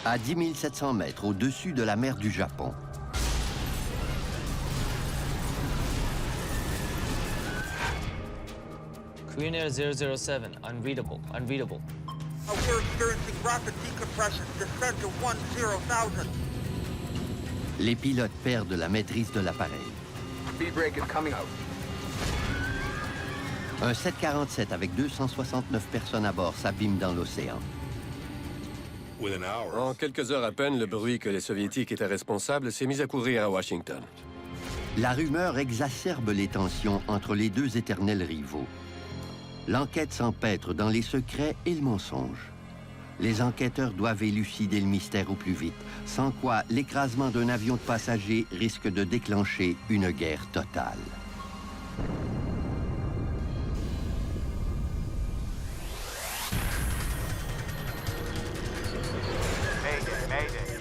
À 10 700 mètres au-dessus de la mer du Japon, Korean Air 007, unreadable, unreadable. We're experiencing rapid decompression. Descent to 10,000. les pilotes perdent la maîtrise de l'appareil. Speed brake is coming out. Un 747 avec 269 personnes à bord s'abîme dans l'océan. En quelques heures à peine, le bruit que les Soviétiques étaient responsables s'est mis à courir à Washington. La rumeur exacerbe les tensions entre les deux éternels rivaux. L'enquête s'empêtre dans les secrets et le mensonge. Les enquêteurs doivent élucider le mystère au plus vite, sans quoi l'écrasement d'un avion de passagers risque de déclencher une guerre totale. Mayday, mayday.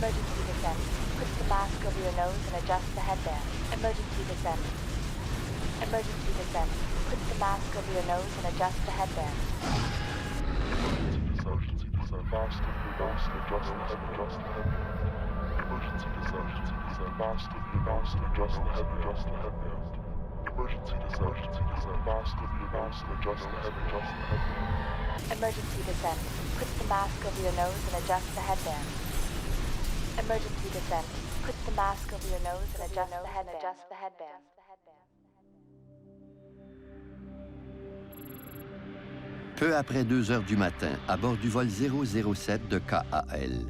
Emergency descent. Put the mask over your nose and adjust the headband. Emergency descent. Emergency descent. Put the mask over your nose and adjust the headband. Emergency descent. Mask over your nose and adjust the headband. Emergency descent. Mask over your nose and adjust the headband. Emergency descent. Mask over your nose and adjust the headband. Emergency descent. Put the mask over your nose and adjust the headband. Emergency descent. Put the mask over your nose and adjust the headband. Peu après 2 heures du matin, à bord du vol 007 de KAL.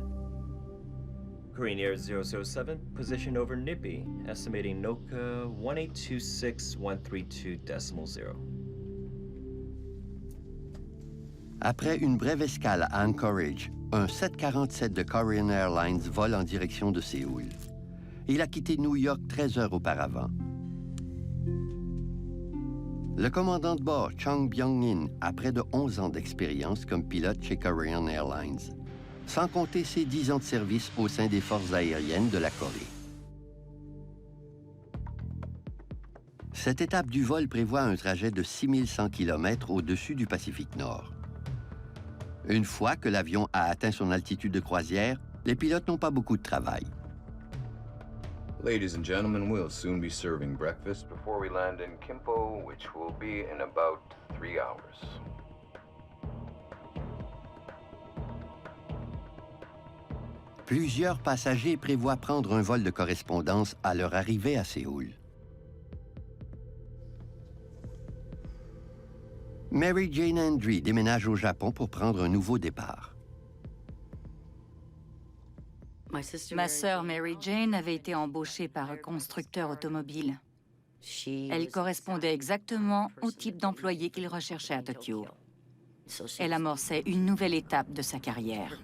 Korean Air 007, position over Nippy, estimating NOCA 1826132.0. Après une brève escale à Anchorage, un 747 de Korean Airlines vole en direction de Séoul. Il a quitté New York 13 heures auparavant. Le commandant de bord, Chung Byung-in, a près de 11 ans d'expérience comme pilote chez Korean Airlines, sans compter ses 10 ans de service au sein des forces aériennes de la Corée. Cette étape du vol prévoit un trajet de 6100 km au-dessus du Pacifique Nord. Une fois que l'avion a atteint son altitude de croisière, les pilotes n'ont pas beaucoup de travail. Ladies and gentlemen, we'll soon be serving breakfast before we land in Kimpo, which will be in about 3 hours. Plusieurs passagers prévoient prendre un vol de correspondance à leur arrivée à Séoul. Mary Jane Andry déménage au Japon pour prendre un nouveau départ. Ma sœur Mary Jane avait été embauchée par un constructeur automobile. Elle correspondait exactement au type d'employé qu'il recherchait à Tokyo. Elle amorçait une nouvelle étape de sa carrière.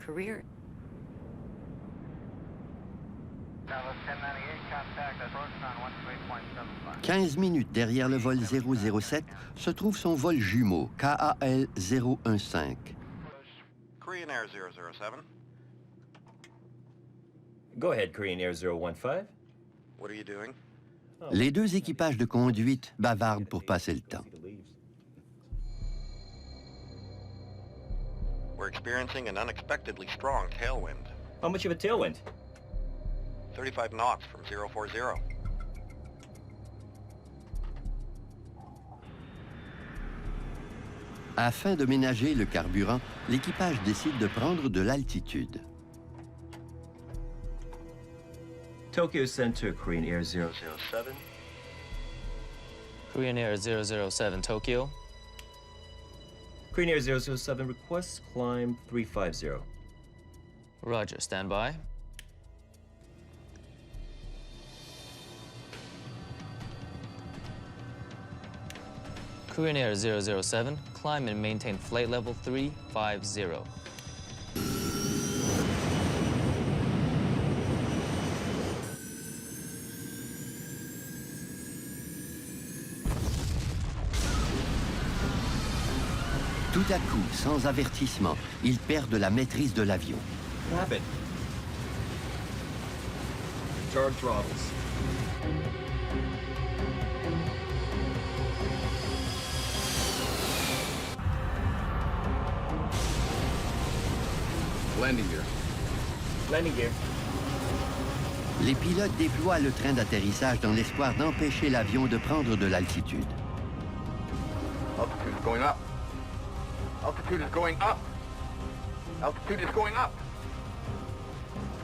15 minutes derrière le vol 007 se trouve son vol jumeau, KAL 015. Korean Air 007. Go ahead, Korean Air 015. What are you doing? Les deux équipages de conduite bavardent pour passer le temps. We're experiencing an unexpectedly strong tailwind. How much of a tailwind? 35 knots from 040. Afin de ménager le carburant, l'équipage décide de prendre de l'altitude. Tokyo Center, Korean Air 007. Korean Air 007, Tokyo. Korean Air 007 requests climb 350. Roger, stand by. Korean Air 007, climb and maintain flight level 350. Tout à coup, sans avertissement, ils perdent la maîtrise de l'avion. What happened? Charge throttles. Landing gear. Landing gear. Les pilotes déploient le train d'atterrissage dans l'espoir d'empêcher l'avion de prendre de l'altitude. Altitude is going up. Altitude is going up. Altitude is going up.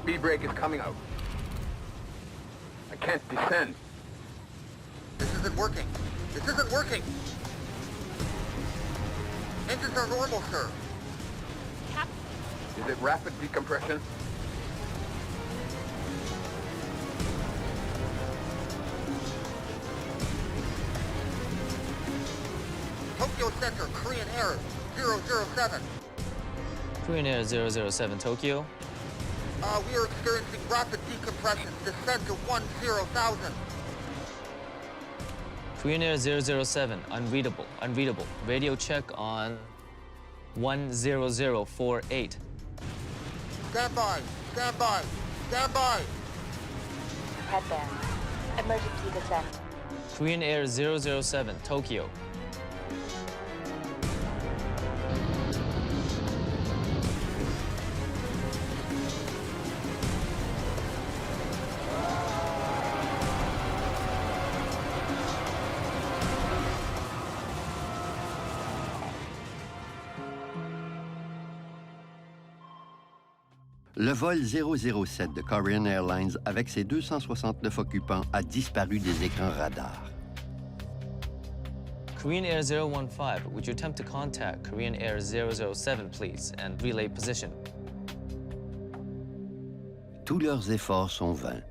Speed brake is coming out. I can't descend. This isn't working. This isn't working. Engines are normal, sir. Is it rapid decompression? Tokyo Center, Korean Air 007. Korean Air 007, Tokyo. We are experiencing rapid decompression. Descend to 10,000. Korean Air 007, unreadable, unreadable. Radio check on 10048. Stand by, stand by, stand by. Headband. Emergency descent. Korean Air 007, Tokyo. Le vol 007 de Korean Airlines avec ses 269 occupants a disparu des écrans radars. Korean Air 015, would you attempt to contact Korean Air 007, please, and relay position? Tous leurs efforts sont vains.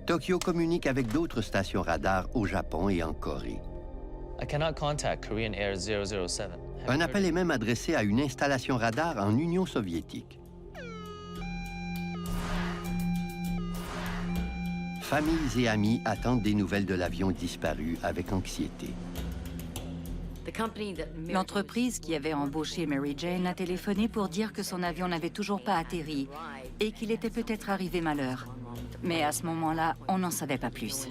Tokyo communique avec d'autres stations radars au Japon et en Corée. I cannot contact Korean Air 007. Un appel est même adressé à une installation radar en Union soviétique. Familles et amis attendent des nouvelles de l'avion disparu avec anxiété. L'entreprise qui avait embauché Mary Jane a téléphoné pour dire que son avion n'avait toujours pas atterri et qu'il était peut-être arrivé malheur. Mais à ce moment-là, on n'en savait pas plus.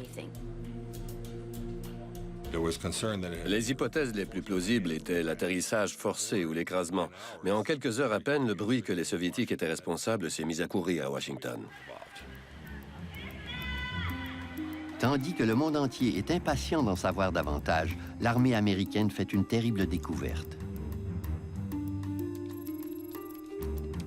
Les hypothèses les plus plausibles étaient l'atterrissage forcé ou l'écrasement. Mais en quelques heures à peine, le bruit que les Soviétiques étaient responsables s'est mis à courir à Washington. Tandis que le monde entier est impatient d'en savoir davantage, l'armée américaine fait une terrible découverte.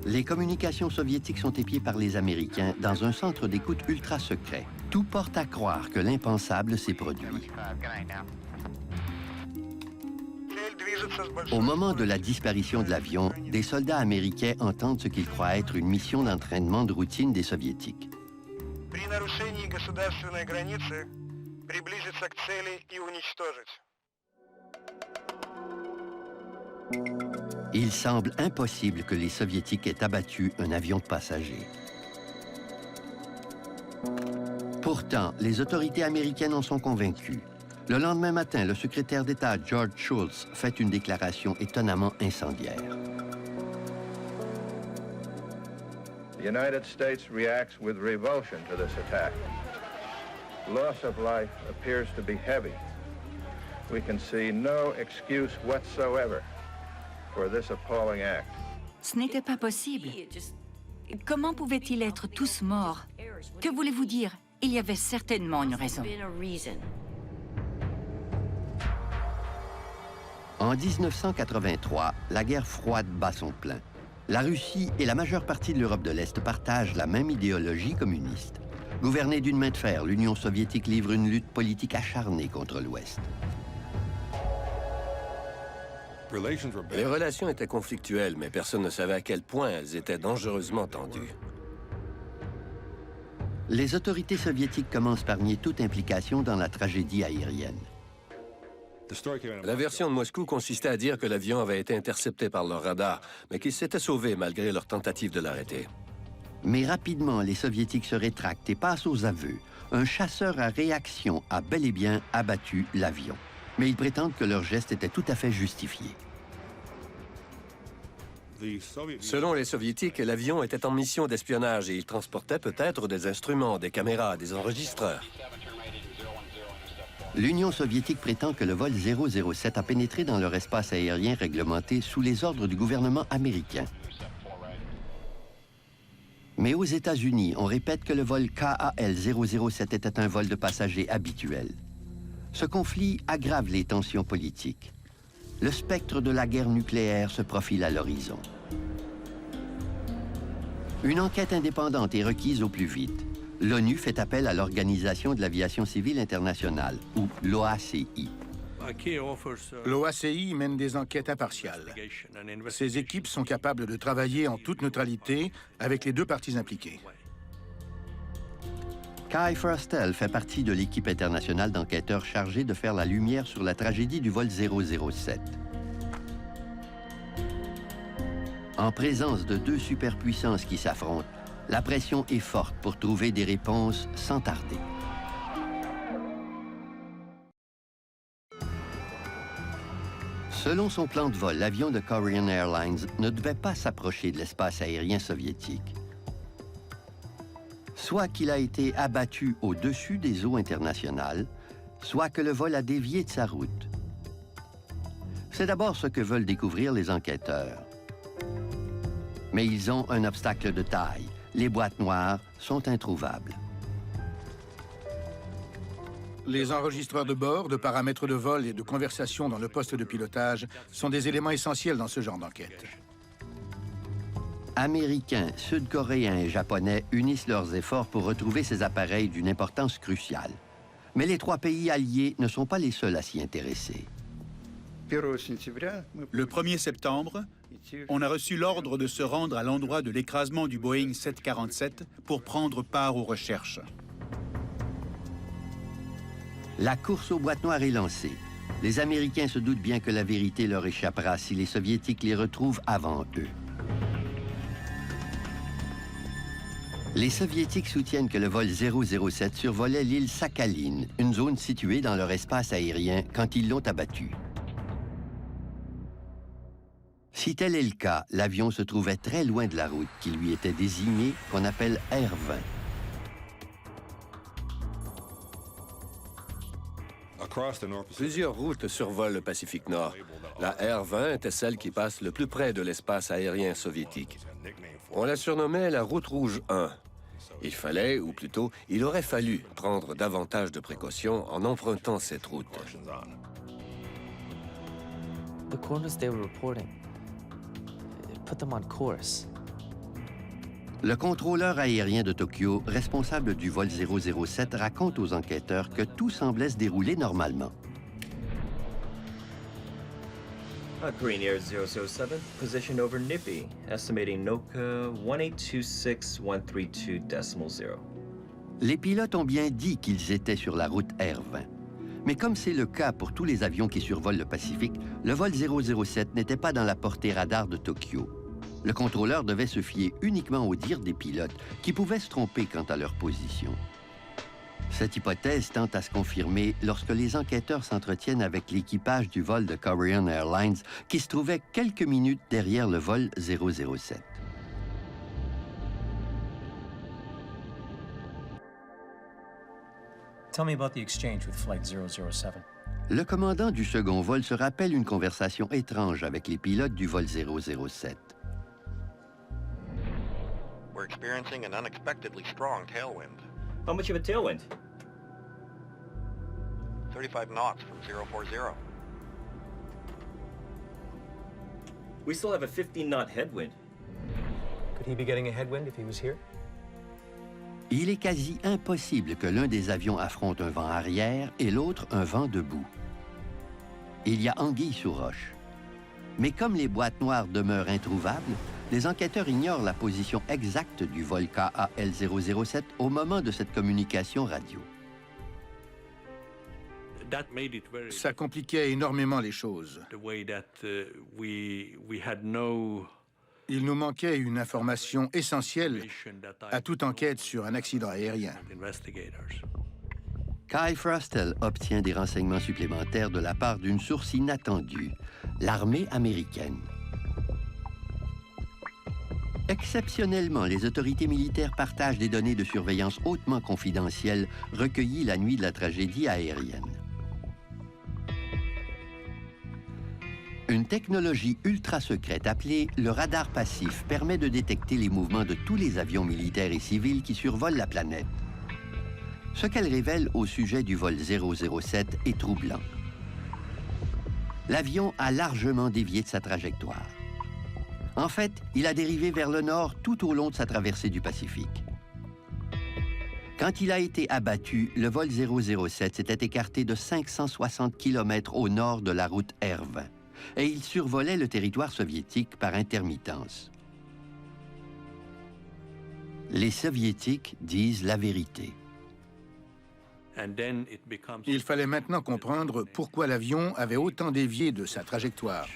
Les communications soviétiques sont épiées par les Américains dans un centre d'écoute ultra secret. Tout porte à croire que l'impensable s'est produit. Au moment de la disparition de l'avion, des soldats américains entendent ce qu'ils croient être une mission d'entraînement de routine des Soviétiques. При нарушении государственной границы приблизиться к цели и уничтожить. Il semble impossible que les Soviétiques aient abattu un avion de passagers. Pourtant, les autorités américaines en sont convaincues. Le lendemain matin, le secrétaire d'État George Shultz fait une déclaration étonnamment incendiaire. The United States reacts with revulsion to this attack. Loss of life appears to be heavy. We can see no excuse whatsoever for this appalling act. Ce n'était pas possible. Comment pouvaient-ils être tous morts? Que voulez-vous dire? Il y avait certainement une raison. En 1983, la guerre froide bat son plein. La Russie et la majeure partie de l'Europe de l'Est partagent la même idéologie communiste. Gouvernée d'une main de fer, l'Union soviétique livre une lutte politique acharnée contre l'Ouest. Les relations étaient conflictuelles, mais personne ne savait à quel point elles étaient dangereusement tendues. Les autorités soviétiques commencent par nier toute implication dans la tragédie aérienne. La version de Moscou consistait à dire que l'avion avait été intercepté par leur radar, mais qu'il s'était sauvé malgré leur tentative de l'arrêter. Mais rapidement, les Soviétiques se rétractent et passent aux aveux. Un chasseur à réaction a bel et bien abattu l'avion. Mais ils prétendent que leur geste était tout à fait justifié. Selon les Soviétiques, l'avion était en mission d'espionnage et il transportait peut-être des instruments, des caméras, des enregistreurs. L'Union soviétique prétend que le vol 007 a pénétré dans leur espace aérien réglementé sous les ordres du gouvernement américain. Mais aux États-Unis, on répète que le vol KAL-007 était un vol de passagers habituel. Ce conflit aggrave les tensions politiques. Le spectre de la guerre nucléaire se profile à l'horizon. Une enquête indépendante est requise au plus vite. L'ONU fait appel à l'Organisation de l'aviation civile internationale, ou l'OACI. L'OACI mène des enquêtes impartiales. Ces équipes sont capables de travailler en toute neutralité avec les deux parties impliquées. Kai Forstel fait partie de l'équipe internationale d'enquêteurs chargée de faire la lumière sur la tragédie du vol 007. En présence de deux superpuissances qui s'affrontent, la pression est forte pour trouver des réponses sans tarder. Selon son plan de vol, l'avion de Korean Airlines ne devait pas s'approcher de l'espace aérien soviétique. Soit qu'il a été abattu au-dessus des eaux internationales, soit que le vol a dévié de sa route. C'est d'abord ce que veulent découvrir les enquêteurs. Mais ils ont un obstacle de taille. Les boîtes noires sont introuvables. Les enregistreurs de bord, de paramètres de vol et de conversation dans le poste de pilotage sont des éléments essentiels dans ce genre d'enquête. Américains, Sud-Coréens et Japonais unissent leurs efforts pour retrouver ces appareils d'une importance cruciale. Mais les trois pays alliés ne sont pas les seuls à s'y intéresser. Le 1er septembre, on a reçu l'ordre de se rendre à l'endroit de l'écrasement du Boeing 747 pour prendre part aux recherches. La course aux boîtes noires est lancée. Les Américains se doutent bien que la vérité leur échappera si les Soviétiques les retrouvent avant eux. Les Soviétiques soutiennent que le vol 007 survolait l'île Sakhaline, une zone située dans leur espace aérien quand ils l'ont abattu. Si tel est le cas, l'avion se trouvait très loin de la route qui lui était désignée, qu'on appelle R20. Plusieurs routes survolent le Pacifique Nord. La R20 était celle qui passe le plus près de l'espace aérien soviétique. On la surnommait la route rouge 1. Il fallait, ou plutôt, il aurait fallu prendre davantage de précautions en empruntant cette route. The coordinates they were reporting, put them on course. Le contrôleur aérien de Tokyo, responsable du vol 007, raconte aux enquêteurs que tout semblait se dérouler normalement. Korean Air 007, position over Nippy, estimating NOCA 1826132.0. Les pilotes ont bien dit qu'ils étaient sur la route R20. Mais comme c'est le cas pour tous les avions qui survolent le Pacifique, le vol 007 n'était pas dans la portée radar de Tokyo. Le contrôleur devait se fier uniquement au dire des pilotes, qui pouvaient se tromper quant à leur position. Cette hypothèse tend à se confirmer lorsque les enquêteurs s'entretiennent avec l'équipage du vol de Korean Airlines, qui se trouvait quelques minutes derrière le vol 007. Tell me about the exchange with Flight 007. Le commandant du second vol se rappelle une conversation étrange avec les pilotes du vol 007. We're experiencing an unexpectedly strong tailwind. How much of a tailwind? 35 knots from 040. We still have a 15-knot headwind. Could he be getting a headwind if he was here? Il est quasi impossible que l'un des avions affronte un vent arrière et l'autre un vent debout. Il y a anguille sous roche. Mais comme les boîtes noires demeurent introuvables, les enquêteurs ignorent la position exacte du vol KAL-007 au moment de cette communication radio. Ça compliquait énormément les choses. Il nous manquait une information essentielle à toute enquête sur un accident aérien. Kai Frostel obtient des renseignements supplémentaires de la part d'une source inattendue, l'armée américaine. Exceptionnellement, les autorités militaires partagent des données de surveillance hautement confidentielles recueillies la nuit de la tragédie aérienne. Une technologie ultra secrète appelée le radar passif permet de détecter les mouvements de tous les avions militaires et civils qui survolent la planète. Ce qu'elle révèle au sujet du vol 007 est troublant. L'avion a largement dévié de sa trajectoire. En fait, il a dérivé vers le nord tout au long de sa traversée du Pacifique. Quand il a été abattu, le vol 007 s'était écarté de 560 km au nord de la route R20 et il survolait le territoire soviétique par intermittence. Les Soviétiques disent la vérité. Il fallait maintenant comprendre pourquoi l'avion avait autant dévié de sa trajectoire.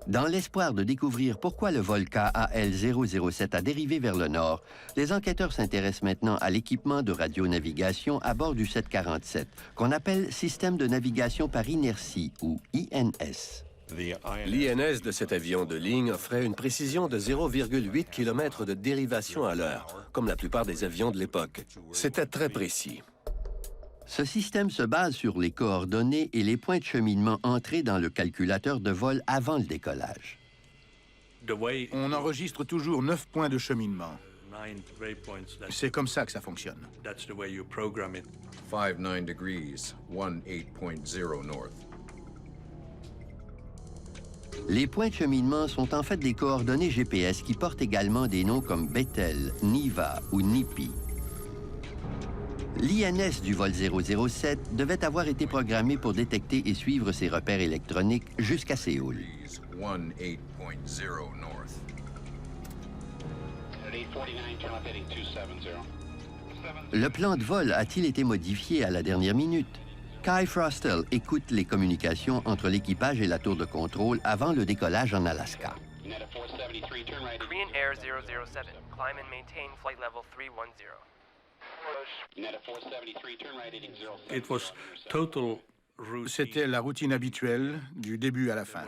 Dans l'espoir de découvrir pourquoi le vol KAL-007 a dérivé vers le nord, les enquêteurs s'intéressent maintenant à l'équipement de radionavigation à bord du 747, qu'on appelle Système de navigation par inertie, ou INS. L'INS de cet avion de ligne offrait une précision de 0,8 km de dérivation à l'heure, comme la plupart des avions de l'époque. C'était très précis. Ce système se base sur les coordonnées et les points de cheminement entrés dans le calculateur de vol avant le décollage. On enregistre toujours 9 points de cheminement. C'est comme ça que ça fonctionne. 59 degrees, 18.0 north. Les points de cheminement sont en fait des coordonnées GPS qui portent également des noms comme Bethel, Niva ou Nipi. L'INS du vol 007 devait avoir été programmé pour détecter et suivre ses repères électroniques jusqu'à Séoul. 18.0 north. Le plan de vol a-t-il été modifié à la dernière minute? Kai Frostel écoute les communications entre l'équipage et la tour de contrôle avant le décollage en Alaska. Korean Air 007, climb and maintain flight level 310. C'était la routine habituelle du début à la fin.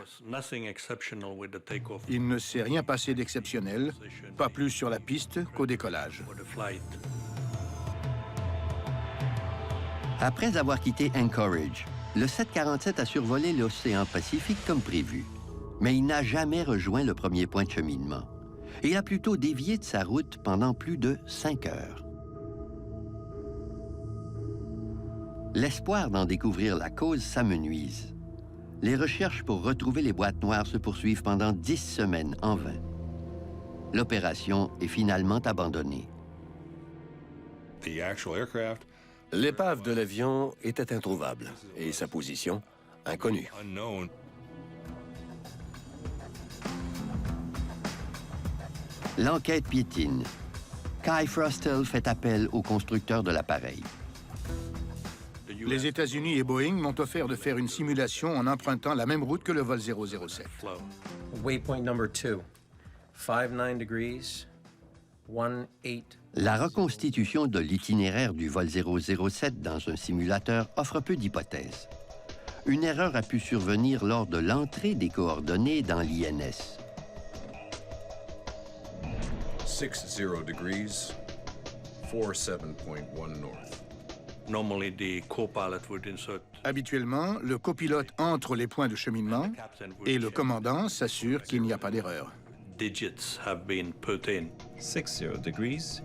Il ne s'est rien passé d'exceptionnel, pas plus sur la piste qu'au décollage. Après avoir quitté Anchorage, le 747 a survolé l'océan Pacifique comme prévu. Mais il n'a jamais rejoint le premier point de cheminement. Et il a plutôt dévié de sa route pendant plus de 5 heures. L'espoir d'en découvrir la cause s'amenuise. Les recherches pour retrouver les boîtes noires se poursuivent pendant 10 semaines en vain. L'opération est finalement abandonnée. L'épave de l'avion était introuvable et sa position inconnue. L'enquête piétine. Kai Frostel fait appel au constructeur de l'appareil. Les États-Unis et Boeing m'ont offert de faire une simulation en empruntant la même route que le vol 007. Waypoint number 2. 59 degrees, 18. La reconstitution de l'itinéraire du vol 007 dans un simulateur offre peu d'hypothèses. Une erreur a pu survenir lors de l'entrée des coordonnées dans l'INS. 60 degrees, 47.1 north. Habituellement, le copilote entre les points de cheminement et le commandant s'assure qu'il n'y a pas d'erreur. 60 degrees,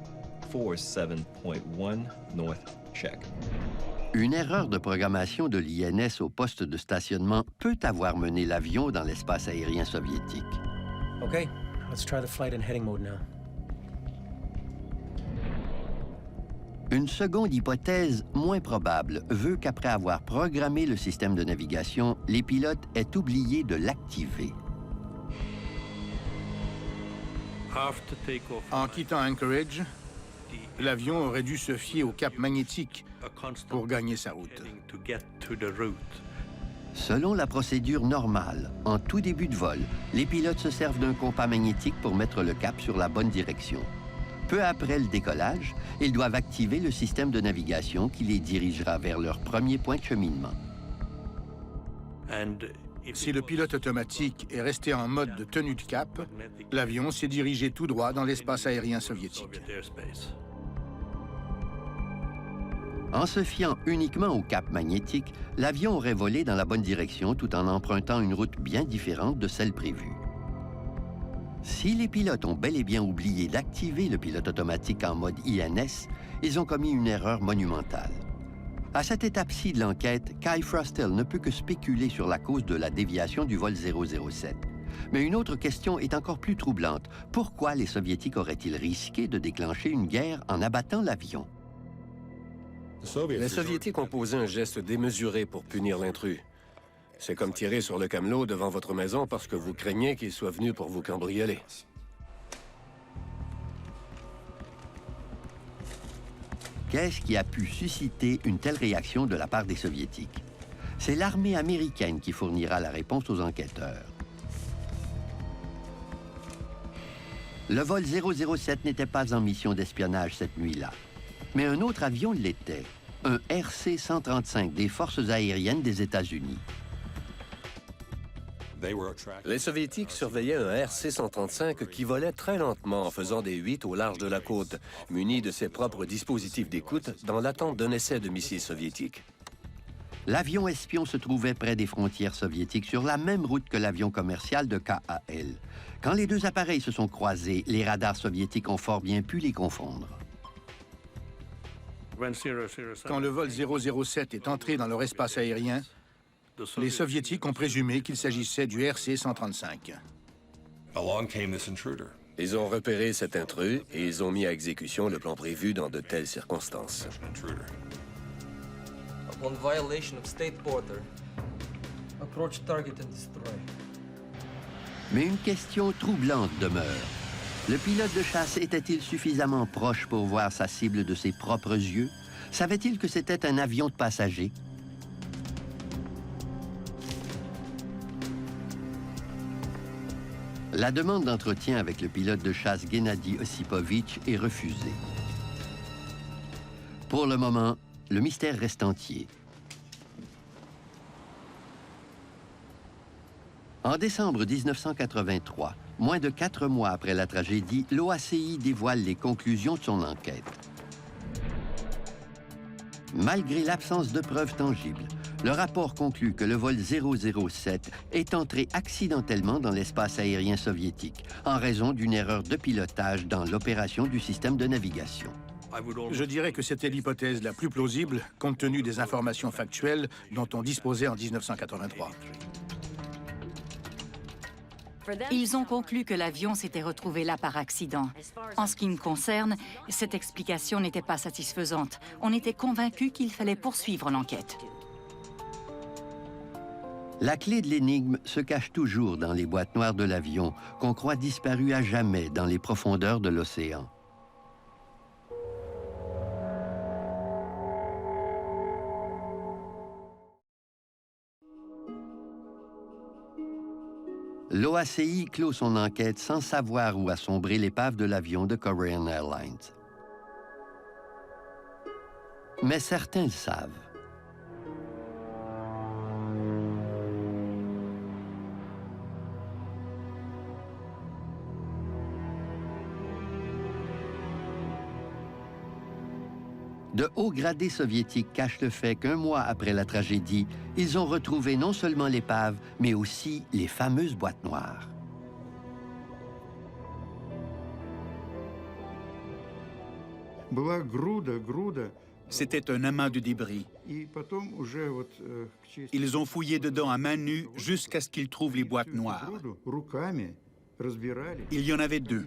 47.1 north, check. Une erreur de programmation de l'INS au poste de stationnement peut avoir mené l'avion dans l'espace aérien soviétique. Okay, let's try the flight in heading mode now. Une seconde hypothèse, moins probable, veut qu'après avoir programmé le système de navigation, les pilotes aient oublié de l'activer. En quittant Anchorage, l'avion aurait dû se fier au cap magnétique pour gagner sa route. Selon la procédure normale, en tout début de vol, les pilotes se servent d'un compas magnétique pour mettre le cap sur la bonne direction. Peu après le décollage, ils doivent activer le système de navigation qui les dirigera vers leur premier point de cheminement. Si le pilote automatique est resté en mode de tenue de cap, l'avion s'est dirigé tout droit dans l'espace aérien soviétique. En se fiant uniquement au cap magnétique, l'avion aurait volé dans la bonne direction tout en empruntant une route bien différente de celle prévue. Si les pilotes ont bel et bien oublié d'activer le pilote automatique en mode INS, ils ont commis une erreur monumentale. À cette étape-ci de l'enquête, Kai Frostel ne peut que spéculer sur la cause de la déviation du vol 007. Mais une autre question est encore plus troublante. Pourquoi les Soviétiques auraient-ils risqué de déclencher une guerre en abattant l'avion? Les Soviétiques ont posé un geste démesuré pour punir l'intrus. C'est comme tirer sur le camelot devant votre maison parce que vous craignez qu'il soit venu pour vous cambrioler. Qu'est-ce qui a pu susciter une telle réaction de la part des Soviétiques? C'est l'armée américaine qui fournira la réponse aux enquêteurs. Le vol 007 n'était pas en mission d'espionnage cette nuit-là. Mais un autre avion l'était, un RC-135 des forces aériennes des États-Unis. Les Soviétiques surveillaient un RC-135 qui volait très lentement en faisant des 8 au large de la côte, muni de ses propres dispositifs d'écoute dans l'attente d'un essai de missiles soviétiques. L'avion espion se trouvait près des frontières soviétiques sur la même route que l'avion commercial de KAL. Quand les deux appareils se sont croisés, les radars soviétiques ont fort bien pu les confondre. Quand le vol 007 est entré dans leur espace aérien, les Soviétiques ont présumé qu'il s'agissait du RC-135. Ils ont repéré cet intrus et ils ont mis à exécution le plan prévu dans de telles circonstances. On violation of state border, approach target and destroy. Mais une question troublante demeure. Le pilote de chasse était-il suffisamment proche pour voir sa cible de ses propres yeux? Savait-il que c'était un avion de passagers? La demande d'entretien avec le pilote de chasse Gennady Osipovitch est refusée. Pour le moment, le mystère reste entier. En décembre 1983, moins de 4 mois après la tragédie, l'OACI dévoile les conclusions de son enquête. Malgré l'absence de preuves tangibles, le rapport conclut que le vol 007 est entré accidentellement dans l'espace aérien soviétique en raison d'une erreur de pilotage dans l'opération du système de navigation. Je dirais que c'était l'hypothèse la plus plausible compte tenu des informations factuelles dont on disposait en 1983. Ils ont conclu que l'avion s'était retrouvé là par accident. En ce qui me concerne, cette explication n'était pas satisfaisante. On était convaincus qu'il fallait poursuivre l'enquête. La clé de l'énigme se cache toujours dans les boîtes noires de l'avion qu'on croit disparues à jamais dans les profondeurs de l'océan. L'OACI clôt son enquête sans savoir où a sombré l'épave de l'avion de Korean Airlines. Mais certains le savent. De hauts gradés soviétiques cachent le fait qu'un mois après la tragédie, ils ont retrouvé non seulement l'épave, mais aussi les fameuses boîtes noires. C'était un amas de débris. Ils ont fouillé dedans à main nue jusqu'à ce qu'ils trouvent les boîtes noires. Il y en avait 2.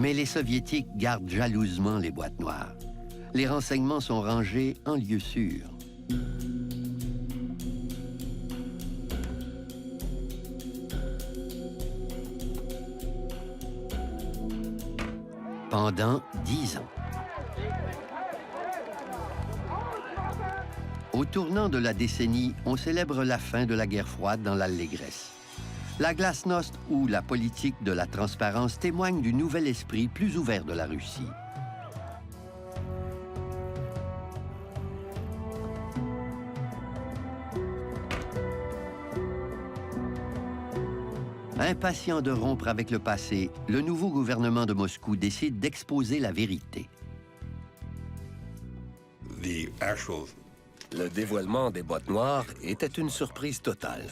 Mais les Soviétiques gardent jalousement les boîtes noires. Les renseignements sont rangés en lieu sûr. Pendant 10 ans. Au tournant de la décennie, on célèbre la fin de la guerre froide dans l'allégresse. La glasnost ou la politique de la transparence témoigne du nouvel esprit plus ouvert de la Russie. Impatient de rompre avec le passé, le nouveau gouvernement de Moscou décide d'exposer la vérité. Le dévoilement des boîtes noires était une surprise totale.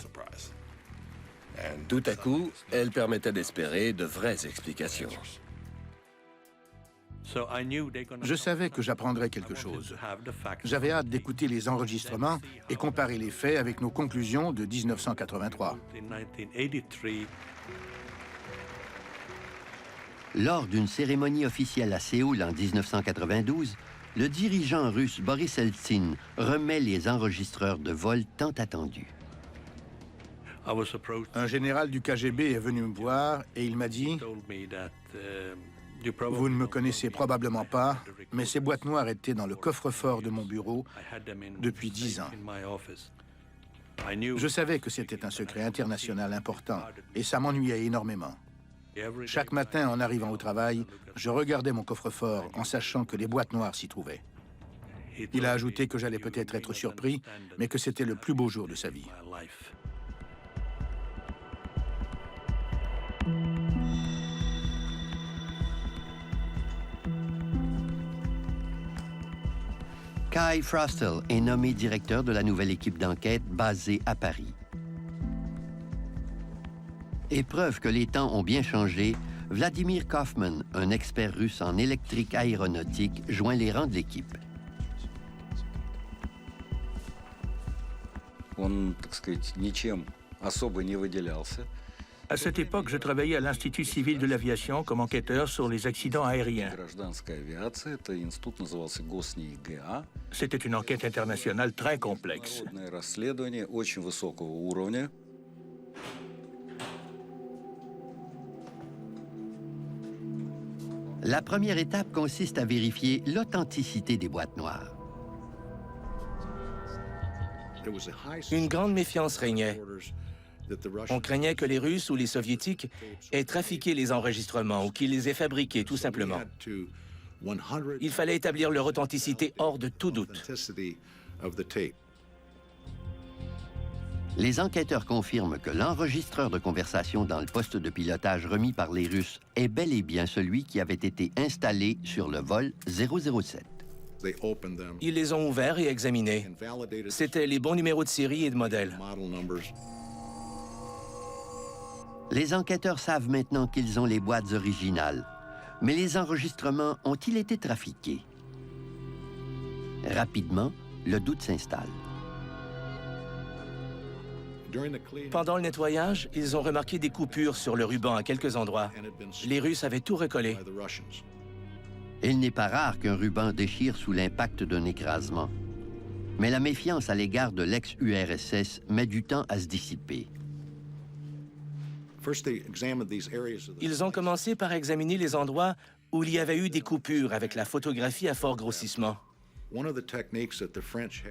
Tout à coup, elle permettait d'espérer de vraies explications. Je savais que j'apprendrais quelque chose. J'avais hâte d'écouter les enregistrements et comparer les faits avec nos conclusions de 1983. Lors d'une cérémonie officielle à Séoul en 1992, le dirigeant russe Boris Eltsine remet les enregistreurs de vol tant attendus. Un général du KGB est venu me voir et il m'a dit « Vous ne me connaissez probablement pas, mais ces boîtes noires étaient dans le coffre-fort de mon bureau depuis 10 ans. Je savais que c'était un secret international important et ça m'ennuyait énormément. Chaque matin, en arrivant au travail, je regardais mon coffre-fort en sachant que les boîtes noires s'y trouvaient. » Il a ajouté que j'allais peut-être être surpris, mais que c'était le plus beau jour de sa vie. Kai Frostel est nommé directeur de la nouvelle équipe d'enquête basée à Paris. Et preuve que les temps ont bien changé, Vladimir Kaufman, un expert russe en électrique aéronautique, joint les rangs de l'équipe. À cette époque, je travaillais à l'Institut civil de l'aviation comme enquêteur sur les accidents aériens. C'était une enquête internationale très complexe. La première étape consiste à vérifier l'authenticité des boîtes noires. Une grande méfiance régnait. On craignait que les Russes ou les Soviétiques aient trafiqué les enregistrements ou qu'ils les aient fabriqués, tout simplement. Il fallait établir leur authenticité hors de tout doute. Les enquêteurs confirment que l'enregistreur de conversation dans le poste de pilotage remis par les Russes est bel et bien celui qui avait été installé sur le vol 007. Ils les ont ouverts et examinés. C'étaient les bons numéros de série et de modèle. Les enquêteurs savent maintenant qu'ils ont les boîtes originales. Mais les enregistrements ont-ils été trafiqués? Rapidement, le doute s'installe. Pendant le nettoyage, ils ont remarqué des coupures sur le ruban à quelques endroits. Les Russes avaient tout recollé. Il n'est pas rare qu'un ruban déchire sous l'impact d'un écrasement. Mais la méfiance à l'égard de l'ex-URSS met du temps à se dissiper. Ils ont commencé par examiner les endroits où il y avait eu des coupures avec la photographie à fort grossissement.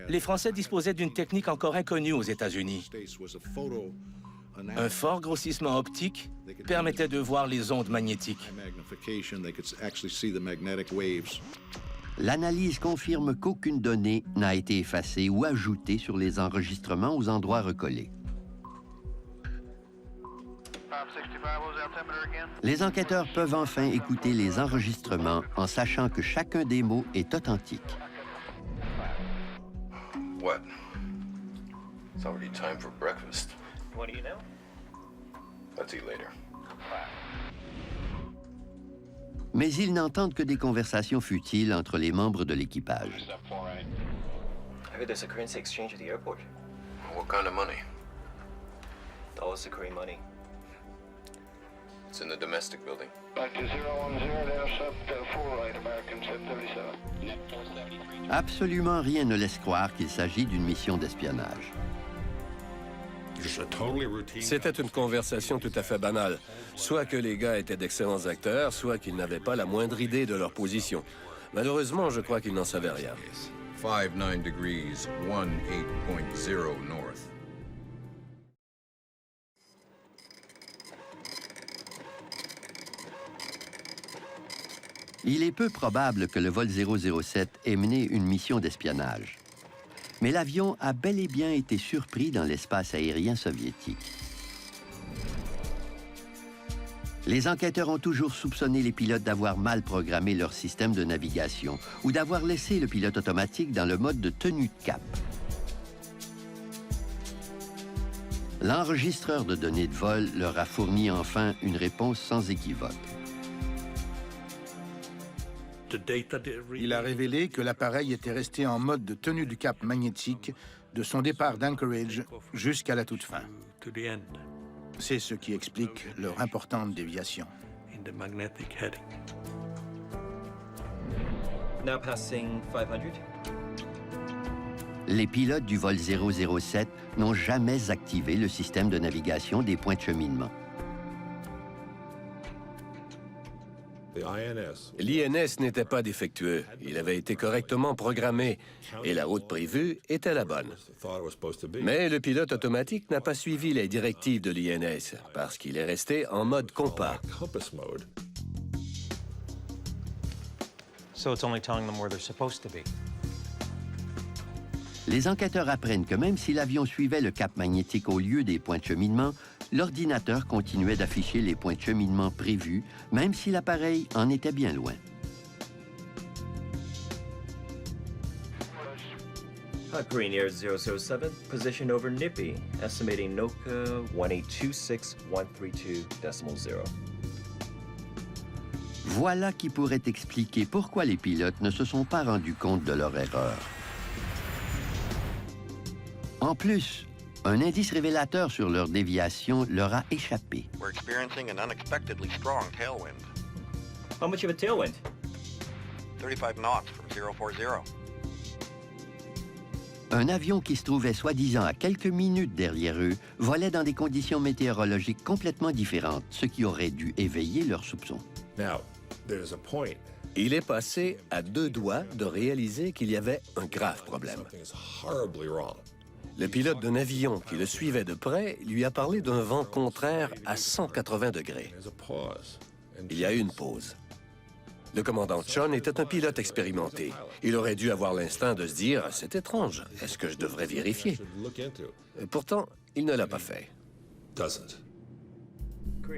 Les Français disposaient d'une technique encore inconnue aux États-Unis. Un fort grossissement optique permettait de voir les ondes magnétiques. L'analyse confirme qu'aucune donnée n'a été effacée ou ajoutée sur les enregistrements aux endroits recollés. Les enquêteurs peuvent enfin écouter les enregistrements en sachant que chacun des mots est authentique. What? It's already time for breakfast. What do you know? Let's eat later. Mais ils n'entendent que des conversations futiles entre les membres de l'équipage. I heard there's a currency exchange at the airport. What kind of money? Dollars to Korean money. It's in the domestic building. Back to 010, intercept 4 right, American 737. Absolument rien ne laisse croire qu'il s'agit d'une mission d'espionnage. C'était une conversation tout à fait banale. Soit que les gars étaient d'excellents acteurs, soit qu'ils n'avaient pas la moindre idée de leur position. Malheureusement, je crois qu'ils n'en savaient rien. 59 degrees, 18.0 north. Il est peu probable que le vol 007 ait mené une mission d'espionnage. Mais l'avion a bel et bien été surpris dans l'espace aérien soviétique. Les enquêteurs ont toujours soupçonné les pilotes d'avoir mal programmé leur système de navigation ou d'avoir laissé le pilote automatique dans le mode de tenue de cap. L'enregistreur de données de vol leur a fourni enfin une réponse sans équivoque. Il a révélé que l'appareil était resté en mode de tenue du cap magnétique de son départ d'Anchorage jusqu'à la toute fin. C'est ce qui explique leur importante déviation. Now passing 500. Les pilotes du vol 007 n'ont jamais activé le système de navigation des points de cheminement. L'INS n'était pas défectueux. Il avait été correctement programmé et la route prévue était la bonne. Mais le pilote automatique n'a pas suivi les directives de l'INS parce qu'il est resté en mode compas. So it's only telling them where they're supposed to be. Les enquêteurs apprennent que même si l'avion suivait le cap magnétique au lieu des points de cheminement, l'ordinateur continuait d'afficher les points de cheminement prévus, même si l'appareil en était bien loin. Korean Air 007, position over Nippy, estimating NOCA 1826132.0. Voilà qui pourrait expliquer pourquoi les pilotes ne se sont pas rendus compte de leur erreur. En plus, un indice révélateur sur leur déviation leur a échappé. We're experiencing an unexpectedly strong tailwind. How much of a tailwind? 35 knots from 040. Un avion qui se trouvait soi-disant à quelques minutes derrière eux volait dans des conditions météorologiques complètement différentes, ce qui aurait dû éveiller leurs soupçons. Il est passé à 2 doigts de réaliser qu'il y avait un grave problème. Le pilote d'un avion qui le suivait de près lui a parlé d'un vent contraire à 180 degrés. Il y a eu une pause. Le commandant Chun était un pilote expérimenté. Il aurait dû avoir l'instinct de se dire « C'est étrange, est-ce que je devrais vérifier ?» Pourtant, il ne l'a pas fait.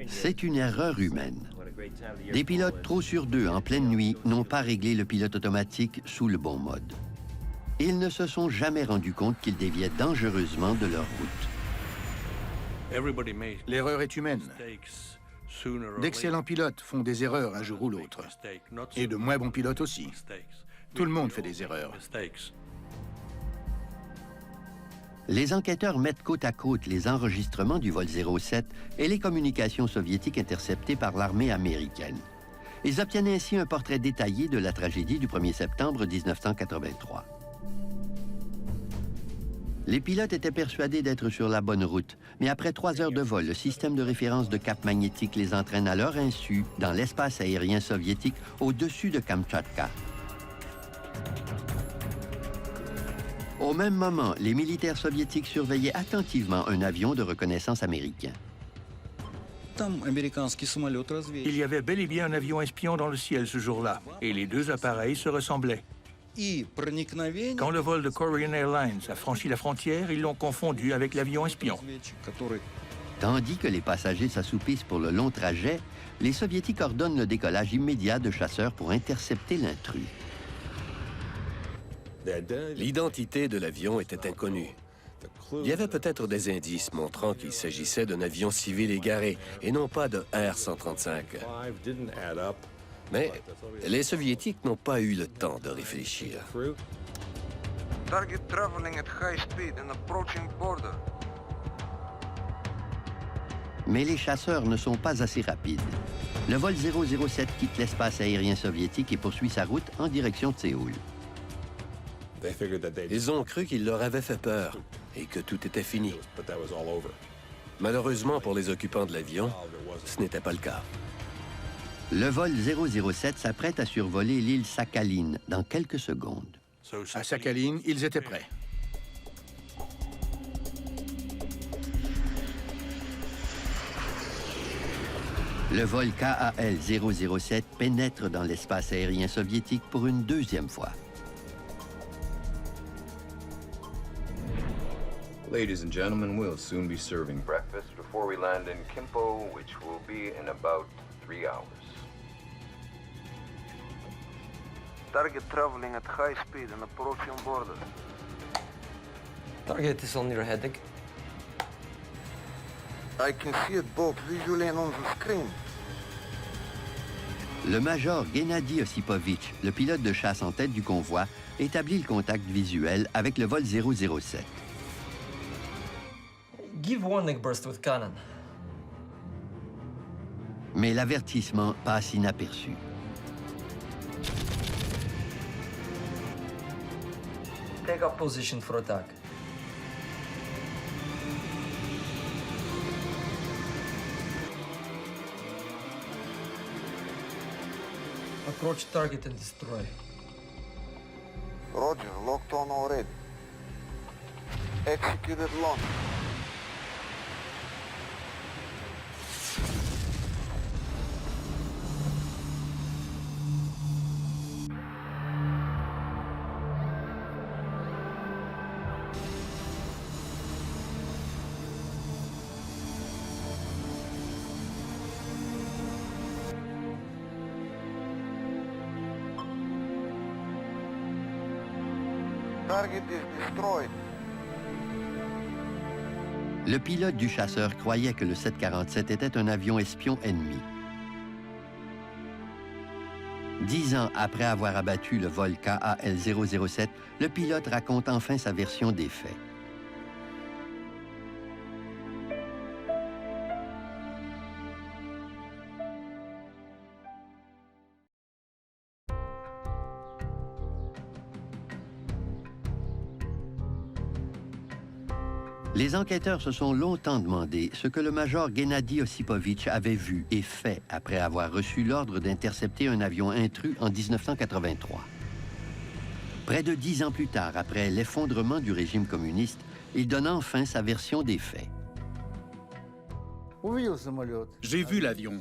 C'est une erreur humaine. Des pilotes trop sur 2 en pleine nuit n'ont pas réglé le pilote automatique sous le bon mode. Ils ne se sont jamais rendus compte qu'ils déviaient dangereusement de leur route. L'erreur est humaine. D'excellents pilotes font des erreurs un jour ou l'autre. Et de moins bons pilotes aussi. Tout le monde fait des erreurs. Les enquêteurs mettent côte à côte les enregistrements du vol 07 et les communications soviétiques interceptées par l'armée américaine. Ils obtiennent ainsi un portrait détaillé de la tragédie du 1er septembre 1983. Les pilotes étaient persuadés d'être sur la bonne route, mais après 3 heures de vol, le système de référence de cap magnétique les entraîne à leur insu dans l'espace aérien soviétique au-dessus de Kamtchatka. Au même moment, les militaires soviétiques surveillaient attentivement un avion de reconnaissance américain. Il y avait bel et bien un avion espion dans le ciel ce jour-là, et les 2 appareils se ressemblaient. Quand le vol de Korean Airlines a franchi la frontière, ils l'ont confondu avec l'avion espion. Tandis que les passagers s'assoupissent pour le long trajet, les Soviétiques ordonnent le décollage immédiat de chasseurs pour intercepter l'intrus. L'identité de l'avion était inconnue. Il y avait peut-être des indices montrant qu'il s'agissait d'un avion civil égaré et non pas de R-135. Mais les Soviétiques n'ont pas eu le temps de réfléchir. Target traveling at high speed and approaching border. Mais les chasseurs ne sont pas assez rapides. Le vol 007 quitte l'espace aérien soviétique et poursuit sa route en direction de Séoul. Ils ont cru qu'il leur avait fait peur et que tout était fini. Malheureusement pour les occupants de l'avion, ce n'était pas le cas. Le vol 007 s'apprête à survoler l'île Sakhaline dans quelques secondes. À Sakhaline, ils étaient prêts. Le vol KAL-007 pénètre dans l'espace aérien soviétique pour une deuxième fois. Ladies and gentlemen, we'll soon be serving breakfast before we land in Kimpo, which will be in about 3 hours. Target traveling at high speed and approaching border. Target is on your heading. I can see it both visually and on the screen. Le major Gennady Osipovitch, le pilote de chasse en tête du convoi, établit le contact visuel avec le vol 007. Give warning burst with cannon. Mais l'avertissement passe inaperçu. Take up position for attack. Approach target and destroy. Roger, locked on already. Executed launch. Target is destroyed. Le pilote du chasseur croyait que le 747 était un avion espion ennemi. 10 ans après avoir abattu le vol KAL-007, le pilote raconte enfin sa version des faits. Les enquêteurs se sont longtemps demandé ce que le major Gennady Osipovitch avait vu et fait après avoir reçu l'ordre d'intercepter un avion intrus en 1983. Près de 10 ans plus tard, après l'effondrement du régime communiste, il donne enfin sa version des faits. J'ai vu l'avion.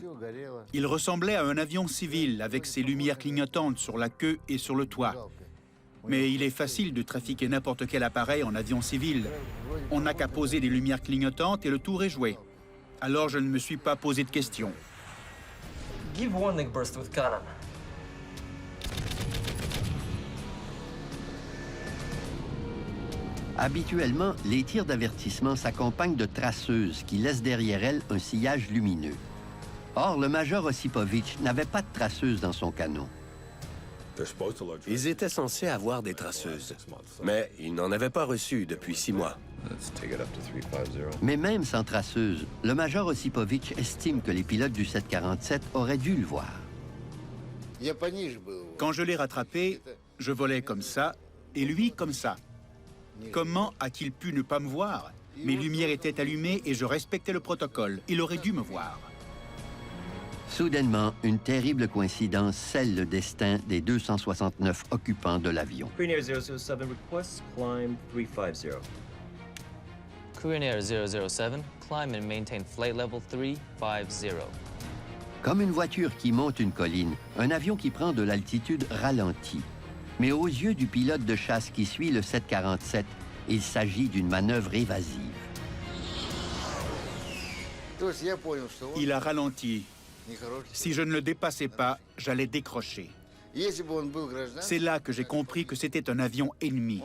Il ressemblait à un avion civil avec ses lumières clignotantes sur la queue et sur le toit. Mais il est facile de trafiquer n'importe quel appareil en avion civil. On n'a qu'à poser des lumières clignotantes et le tour est joué. Alors je ne me suis pas posé de questions. Give warning burst with cannon. Habituellement, les tirs d'avertissement s'accompagnent de traceuses qui laissent derrière elles un sillage lumineux. Or, le major Osipovitch n'avait pas de traceuse dans son canon. Ils étaient censés avoir des traceuses, mais ils n'en avaient pas reçu depuis 6 mois. Mais même sans traceuse, le major Osipovitch estime que les pilotes du 747 auraient dû le voir. Quand je l'ai rattrapé, je volais comme ça, et lui comme ça. Comment a-t-il pu ne pas me voir? Mes lumières étaient allumées et je respectais le protocole. Il aurait dû me voir. Soudainement, une terrible coïncidence scelle le destin des 269 occupants de l'avion. Korean Air 007 request climb 350. Korean Air 007, climb and maintain flight level 350. Comme une voiture qui monte une colline, un avion qui prend de l'altitude ralentit. Mais aux yeux du pilote de chasse qui suit le 747, il s'agit d'une manœuvre évasive. Il a ralenti. Si je ne le dépassais pas, j'allais décrocher. C'est là que j'ai compris que c'était un avion ennemi.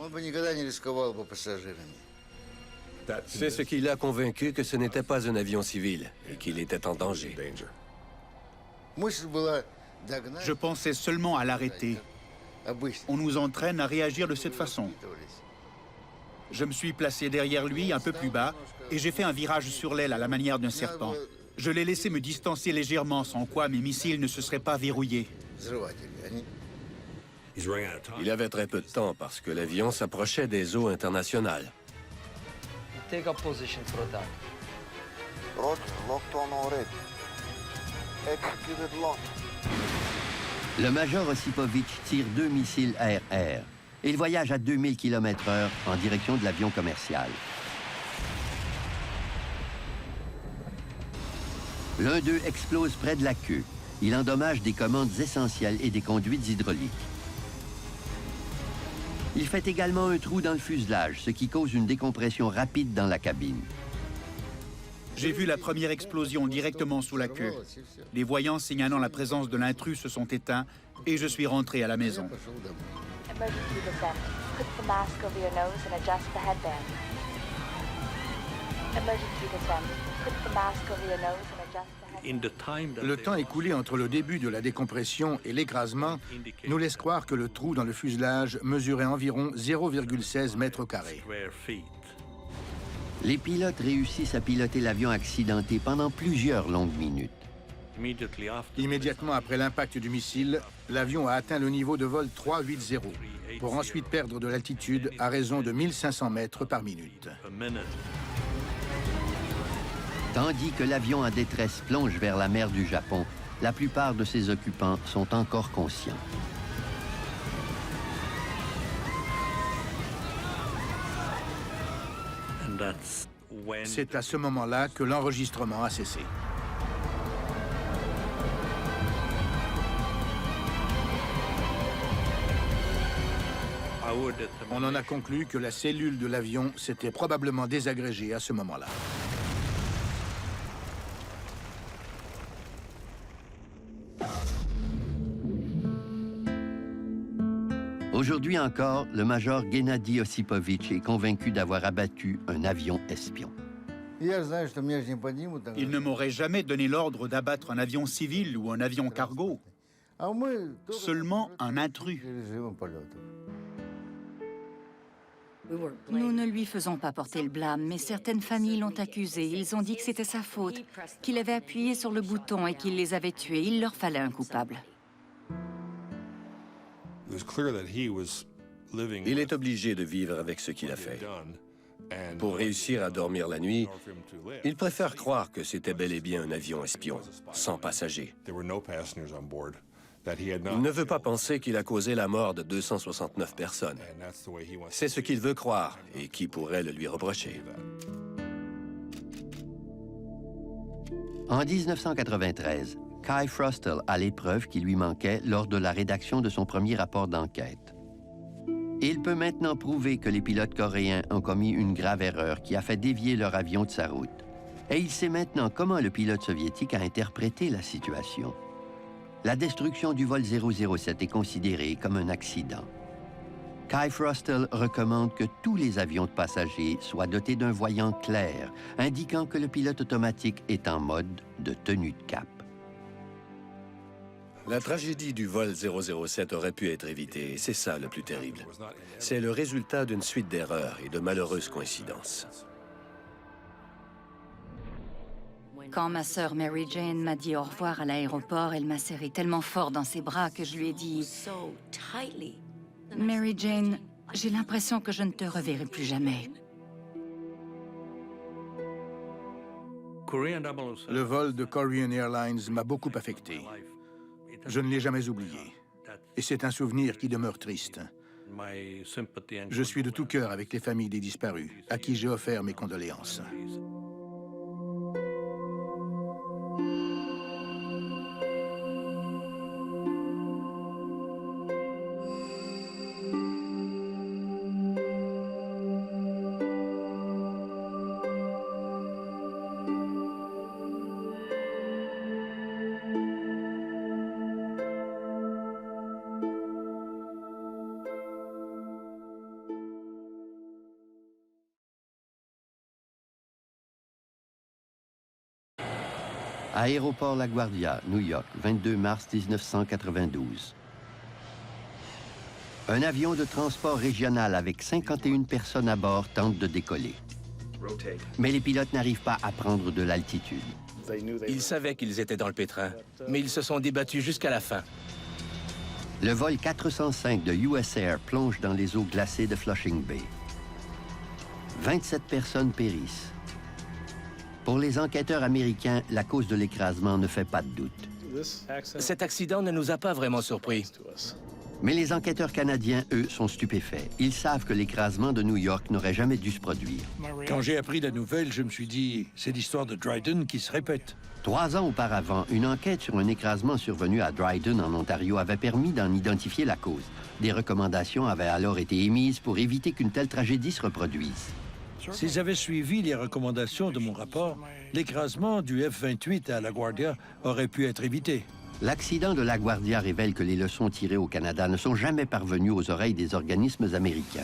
C'est ce qui l'a convaincu que ce n'était pas un avion civil et qu'il était en danger. Je pensais seulement à l'arrêter. On nous entraîne à réagir de cette façon. Je me suis placé derrière lui, un peu plus bas, et j'ai fait un virage sur l'aile à la manière d'un serpent. Je l'ai laissé me distancer légèrement, sans quoi mes missiles ne se seraient pas verrouillés. Il avait très peu de temps parce que l'avion s'approchait des eaux internationales. Take up position for attack. Roger, locked on already. Executed launch. Le major Osipovitch tire 2 missiles air-air. Il voyage à 2000 km/h en direction de l'avion commercial. L'un d'eux explose près de la queue. Il endommage des commandes essentielles et des conduites hydrauliques. Il fait également un trou dans le fuselage, ce qui cause une décompression rapide dans la cabine. J'ai vu la première explosion directement sous la queue. Les voyants signalant la présence de l'intrus se sont éteints et je suis rentré à la maison. Emergency descent. Put the mask over your nose and adjust the headband. Emergency descent. Put the mask over your nose and adjust the headband. Le temps écoulé entre le début de la décompression et l'écrasement nous laisse croire que le trou dans le fuselage mesurait environ 0,16 mètres carrés. Les pilotes réussissent à piloter l'avion accidenté pendant plusieurs longues minutes. Immédiatement après l'impact du missile, l'avion a atteint le niveau de vol 380 pour ensuite perdre de l'altitude à raison de 1500 mètres par minute. Tandis que l'avion en détresse plonge vers la mer du Japon, la plupart de ses occupants sont encore conscients. C'est à ce moment-là que l'enregistrement a cessé. On en a conclu que la cellule de l'avion s'était probablement désagrégée à ce moment-là. Aujourd'hui encore, le major Gennady Osipovitch est convaincu d'avoir abattu un avion espion. Il ne m'aurait jamais donné l'ordre d'abattre un avion civil ou un avion cargo. Seulement un intrus. Nous ne lui faisons pas porter le blâme, mais certaines familles l'ont accusé. Ils ont dit que c'était sa faute, qu'il avait appuyé sur le bouton et qu'il les avait tués. Il leur fallait un coupable. Il est obligé de vivre avec ce qu'il a fait. Pour réussir à dormir la nuit, il préfère croire que c'était bel et bien un avion espion, sans passagers. Il ne veut pas penser qu'il a causé la mort de 269 personnes. C'est ce qu'il veut croire, et qui pourrait le lui reprocher. En 1993, Kai Frostel a les preuves qui lui manquaient lors de la rédaction de son premier rapport d'enquête. Il peut maintenant prouver que les pilotes coréens ont commis une grave erreur qui a fait dévier leur avion de sa route. Et il sait maintenant comment le pilote soviétique a interprété la situation. La destruction du vol 007 est considérée comme un accident. Kai Frostel recommande que tous les avions de passagers soient dotés d'un voyant clair, indiquant que le pilote automatique est en mode de tenue de cap. La tragédie du vol 007 aurait pu être évitée, et c'est ça le plus terrible. C'est le résultat d'une suite d'erreurs et de malheureuses coïncidences. Quand ma sœur Mary Jane m'a dit au revoir à l'aéroport, elle m'a serré tellement fort dans ses bras que je lui ai dit « Mary Jane, j'ai l'impression que je ne te reverrai plus jamais. » Le vol de Korean Airlines m'a beaucoup affecté. Je ne l'ai jamais oublié. Et c'est un souvenir qui demeure triste. Je suis de tout cœur avec les familles des disparus, à qui j'ai offert mes condoléances. Aéroport LaGuardia, New York, 22 mars 1992. Un avion de transport régional avec 51 personnes à bord tente de décoller. Mais les pilotes n'arrivent pas à prendre de l'altitude. Ils savaient qu'ils étaient dans le pétrin, mais ils se sont débattus jusqu'à la fin. Le vol 405 de US Air plonge dans les eaux glacées de Flushing Bay. 27 personnes périssent. Pour les enquêteurs américains, la cause de l'écrasement ne fait pas de doute. Cet accident ne nous a pas vraiment surpris. Mais les enquêteurs canadiens, eux, sont stupéfaits. Ils savent que l'écrasement de New York n'aurait jamais dû se produire. Quand j'ai appris la nouvelle, je me suis dit, c'est l'histoire de Dryden qui se répète. 3 ans auparavant, une enquête sur un écrasement survenu à Dryden, en Ontario, avait permis d'en identifier la cause. Des recommandations avaient alors été émises pour éviter qu'une telle tragédie se reproduise. S'ils avaient suivi les recommandations de mon rapport, l'écrasement du F-28 à LaGuardia aurait pu être évité. L'accident de LaGuardia révèle que les leçons tirées au Canada ne sont jamais parvenues aux oreilles des organismes américains.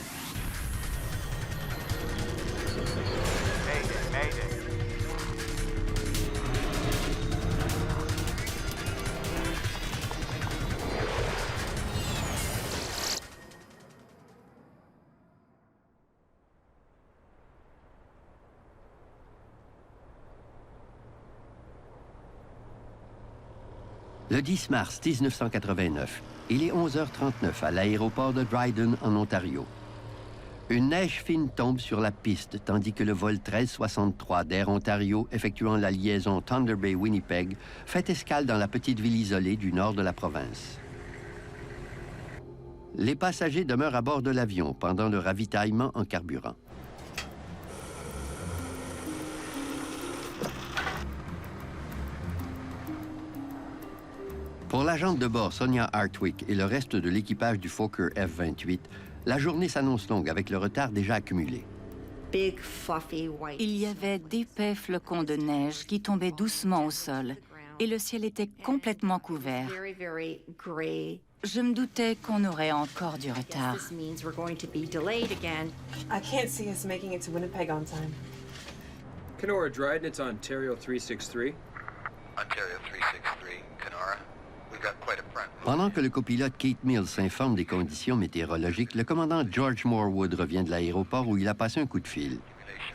Le 10 mars 1989, il est 11h39 à l'aéroport de Dryden, en Ontario. Une neige fine tombe sur la piste, tandis que le vol 1363 d'Air Ontario, effectuant la liaison Thunder Bay-Winnipeg, fait escale dans la petite ville isolée du nord de la province. Les passagers demeurent à bord de l'avion pendant le ravitaillement en carburant. Pour l'agente de bord Sonia Hartwick et le reste de l'équipage du Fokker F-28, la journée s'annonce longue avec le retard déjà accumulé. Il y avait d'épais flocons de neige qui tombaient doucement au sol et le ciel était complètement couvert. Je me doutais qu'on aurait encore du retard. I can't see us making it to Winnipeg on time. Kenora Dryden, it's Ontario 363. Ontario 363, Kenora. We've got quite a front. Pendant que le copilote Kate Mills s'informe des conditions météorologiques, le commandant George Morwood revient de l'aéroport où il a passé un coup de fil.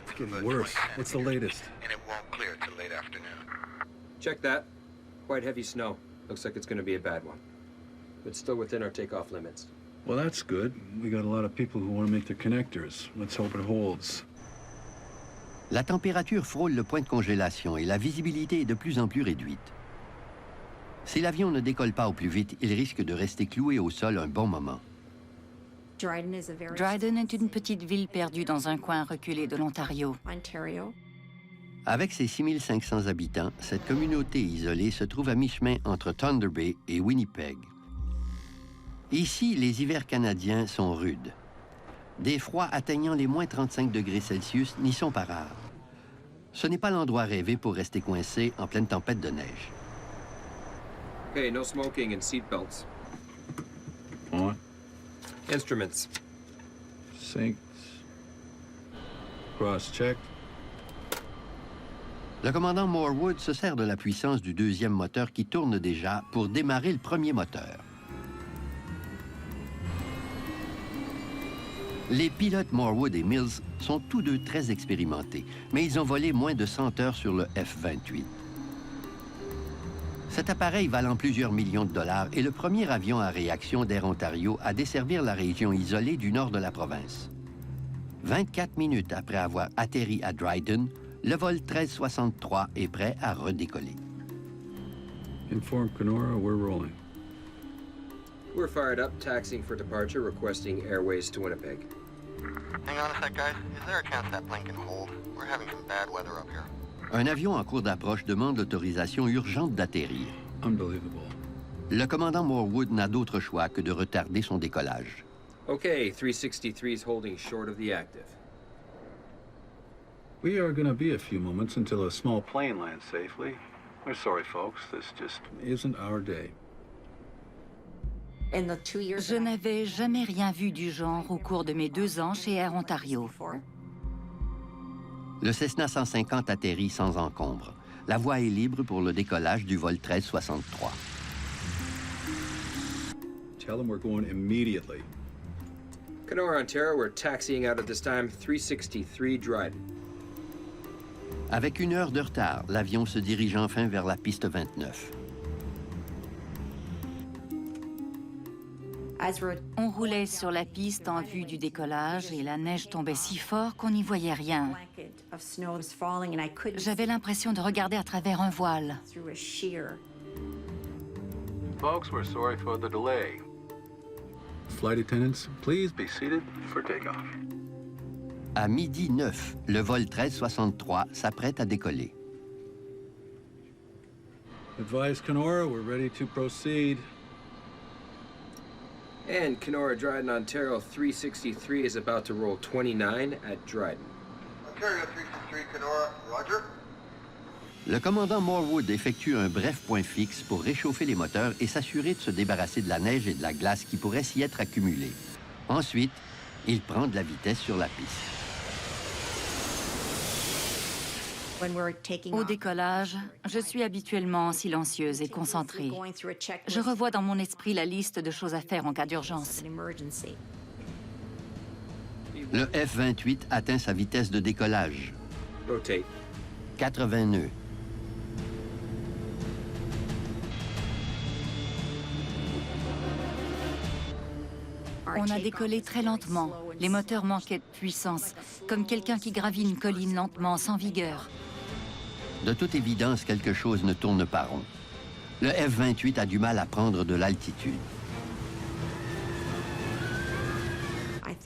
It's getting worse. What's the latest? And it won't clear till late afternoon. Check that. Quite heavy snow. Looks like it's going to be a bad one. But still within our takeoff limits. Well, that's good. We got a lot of people who want to make their connectors. Let's hope it holds. La température frôle le point de congélation et la visibilité est de plus en plus réduite. Si l'avion ne décolle pas au plus vite, il risque de rester cloué au sol un bon moment. Dryden est une petite ville perdue dans un coin reculé de l'Ontario. Avec ses 6500 habitants, cette communauté isolée se trouve à mi-chemin entre Thunder Bay et Winnipeg. Ici, les hivers canadiens sont rudes. Des froids atteignant les moins 35 degrés Celsius n'y sont pas rares. Ce n'est pas l'endroit rêvé pour rester coincé en pleine tempête de neige. Okay, no smoking and seat belts. On. Instruments. Synced. Cross-checked. Le commandant Morwood se sert de la puissance du deuxième moteur qui tourne déjà pour démarrer le premier moteur. Les pilotes Morwood et Mills sont tous deux très expérimentés, mais ils ont volé moins de 100 heures sur le F-28. Cet appareil valant plusieurs millions de dollars est le premier avion à réaction d'Air Ontario à desservir la région isolée du nord de la province. 24 minutes après avoir atterri à Dryden, le vol 1363 est prêt à redécoller. Inform Kenora, we're rolling. We're fired up, taxiing for departure, requesting airways to Winnipeg. Hang on a sec, guys. Is there a chance that plane can hold? We're having some bad weather up here. Un avion en cours d'approche demande l'autorisation urgente d'atterrir. Unbelievable. Le commandant Morwood n'a d'autre choix que de retarder son décollage. Okay, 363 is holding short of the active. We are going to be a few moments until a small plane lands safely. We're sorry, folks. This just isn't our day. Je n'avais jamais rien vu du genre au cours de mes 2 ans chez Air Ontario. Le Cessna 150 atterrit sans encombre. La voie est libre pour le décollage du vol 1363. Tell them we're going immediately. Kenora, Ontario, we're taxiing out at this time 363 Dryden. Avec 1 heure de retard, l'avion se dirige enfin vers la piste 29. On roulait sur la piste en vue du décollage et la neige tombait si fort qu'on n'y voyait rien. J'avais l'impression de regarder à travers un voile. Folks, we're sorry for the delay. Flight attendants, please be seated for takeoff. À 12h09, le vol 1363 s'apprête à décoller. Advise Kenora, we're ready to proceed. And Kenora Dryden, Ontario 363 is about to roll 29 at Dryden. Ontario 363, Kenora, roger. Le commandant Morwood effectue un bref point fixe pour réchauffer les moteurs et s'assurer de se débarrasser de la neige et de la glace qui pourraient s'y être accumulées. Ensuite, il prend de la vitesse sur la piste. Au décollage, je suis habituellement silencieuse et concentrée. Je revois dans mon esprit la liste de choses à faire en cas d'urgence. Le F-28 atteint sa vitesse de décollage. Rotate. 80 nœuds. On a décollé très lentement. Les moteurs manquaient de puissance, comme quelqu'un qui gravit une colline lentement, sans vigueur. De toute évidence, quelque chose ne tourne pas rond. Le F-28 a du mal à prendre de l'altitude.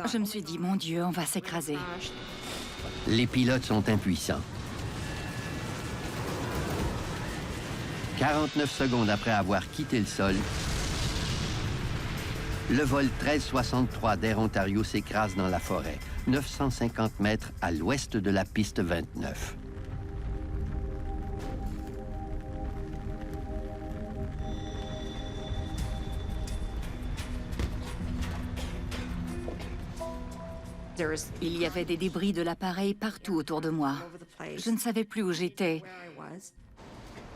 Je me suis dit, mon Dieu, on va s'écraser. Les pilotes sont impuissants. 49 secondes après avoir quitté le sol, le vol 1363 d'Air Ontario s'écrase dans la forêt, 950 mètres à l'ouest de la piste 29. Il y avait des débris de l'appareil partout autour de moi. Je ne savais plus où j'étais.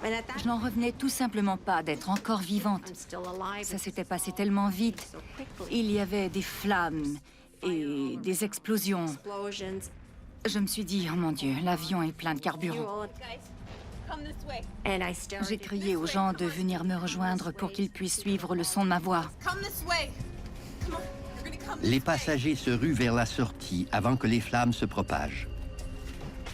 Je n'en revenais tout simplement pas d'être encore vivante. Ça s'était passé tellement vite. Il y avait des flammes et des explosions. Je me suis dit, oh mon Dieu, l'avion est plein de carburant. J'ai crié aux gens de venir me rejoindre pour qu'ils puissent suivre le son de ma voix. Les passagers se ruent vers la sortie avant que les flammes se propagent.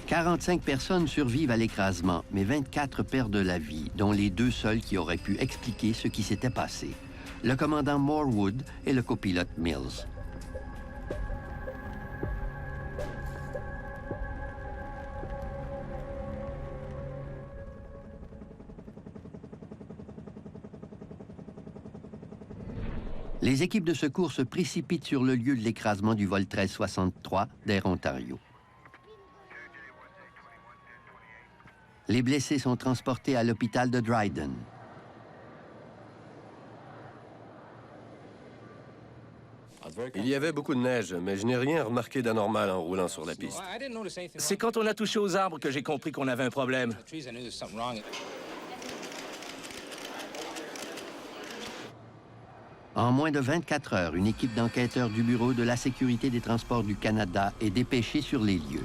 45 personnes survivent à l'écrasement, mais 24 perdent la vie, dont les 2 seuls qui auraient pu expliquer ce qui s'était passé. Le commandant Morwood et le copilote Mills. Les équipes de secours se précipitent sur le lieu de l'écrasement du vol 1363 d'Air Ontario. Les blessés sont transportés à l'hôpital de Dryden. Il y avait beaucoup de neige, mais je n'ai rien remarqué d'anormal en roulant sur la piste. C'est quand on a touché aux arbres que j'ai compris qu'on avait un problème. En moins de 24 heures, une équipe d'enquêteurs du Bureau de la sécurité des transports du Canada est dépêchée sur les lieux.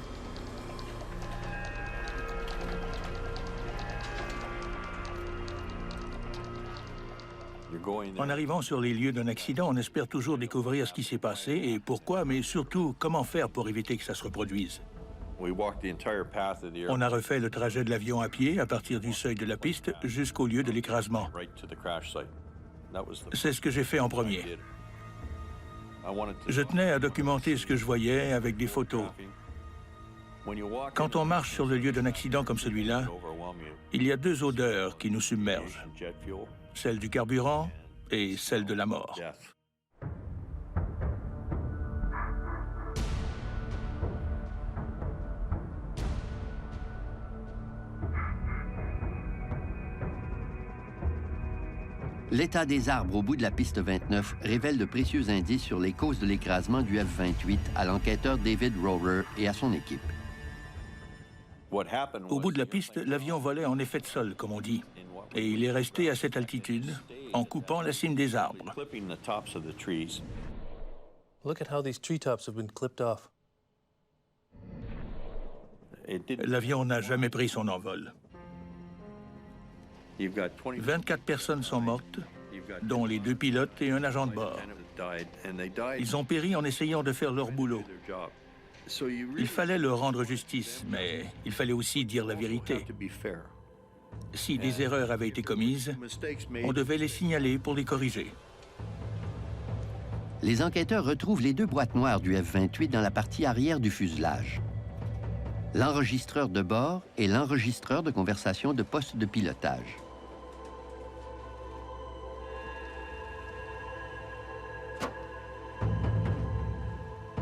En arrivant sur les lieux d'un accident, on espère toujours découvrir ce qui s'est passé et pourquoi, mais surtout, comment faire pour éviter que ça se reproduise. On a refait le trajet de l'avion à pied à partir du seuil de la piste jusqu'au lieu de l'écrasement. C'est ce que j'ai fait en premier. Je tenais à documenter ce que je voyais avec des photos. Quand on marche sur le lieu d'un accident comme celui-là, il y a 2 odeurs qui nous submergent. Celle du carburant et celle de la mort. L'état des arbres au bout de la piste 29 révèle de précieux indices sur les causes de l'écrasement du F-28 à l'enquêteur David Rohrer et à son équipe. Au bout de la piste, l'avion volait en effet de sol, comme on dit. Et il est resté à cette altitude, en coupant la cime des arbres. Look at how these treetops have been clipped off. L'avion n'a jamais pris son envol. 24 personnes sont mortes, dont les 2 pilotes et un agent de bord. Ils ont péri en essayant de faire leur boulot. Il fallait leur rendre justice, mais il fallait aussi dire la vérité. Si des erreurs avaient été commises, on devait les signaler pour les corriger. Les enquêteurs retrouvent les 2 boîtes noires du F-28 dans la partie arrière du fuselage. L'enregistreur de bord et l'enregistreur de conversation de poste de pilotage.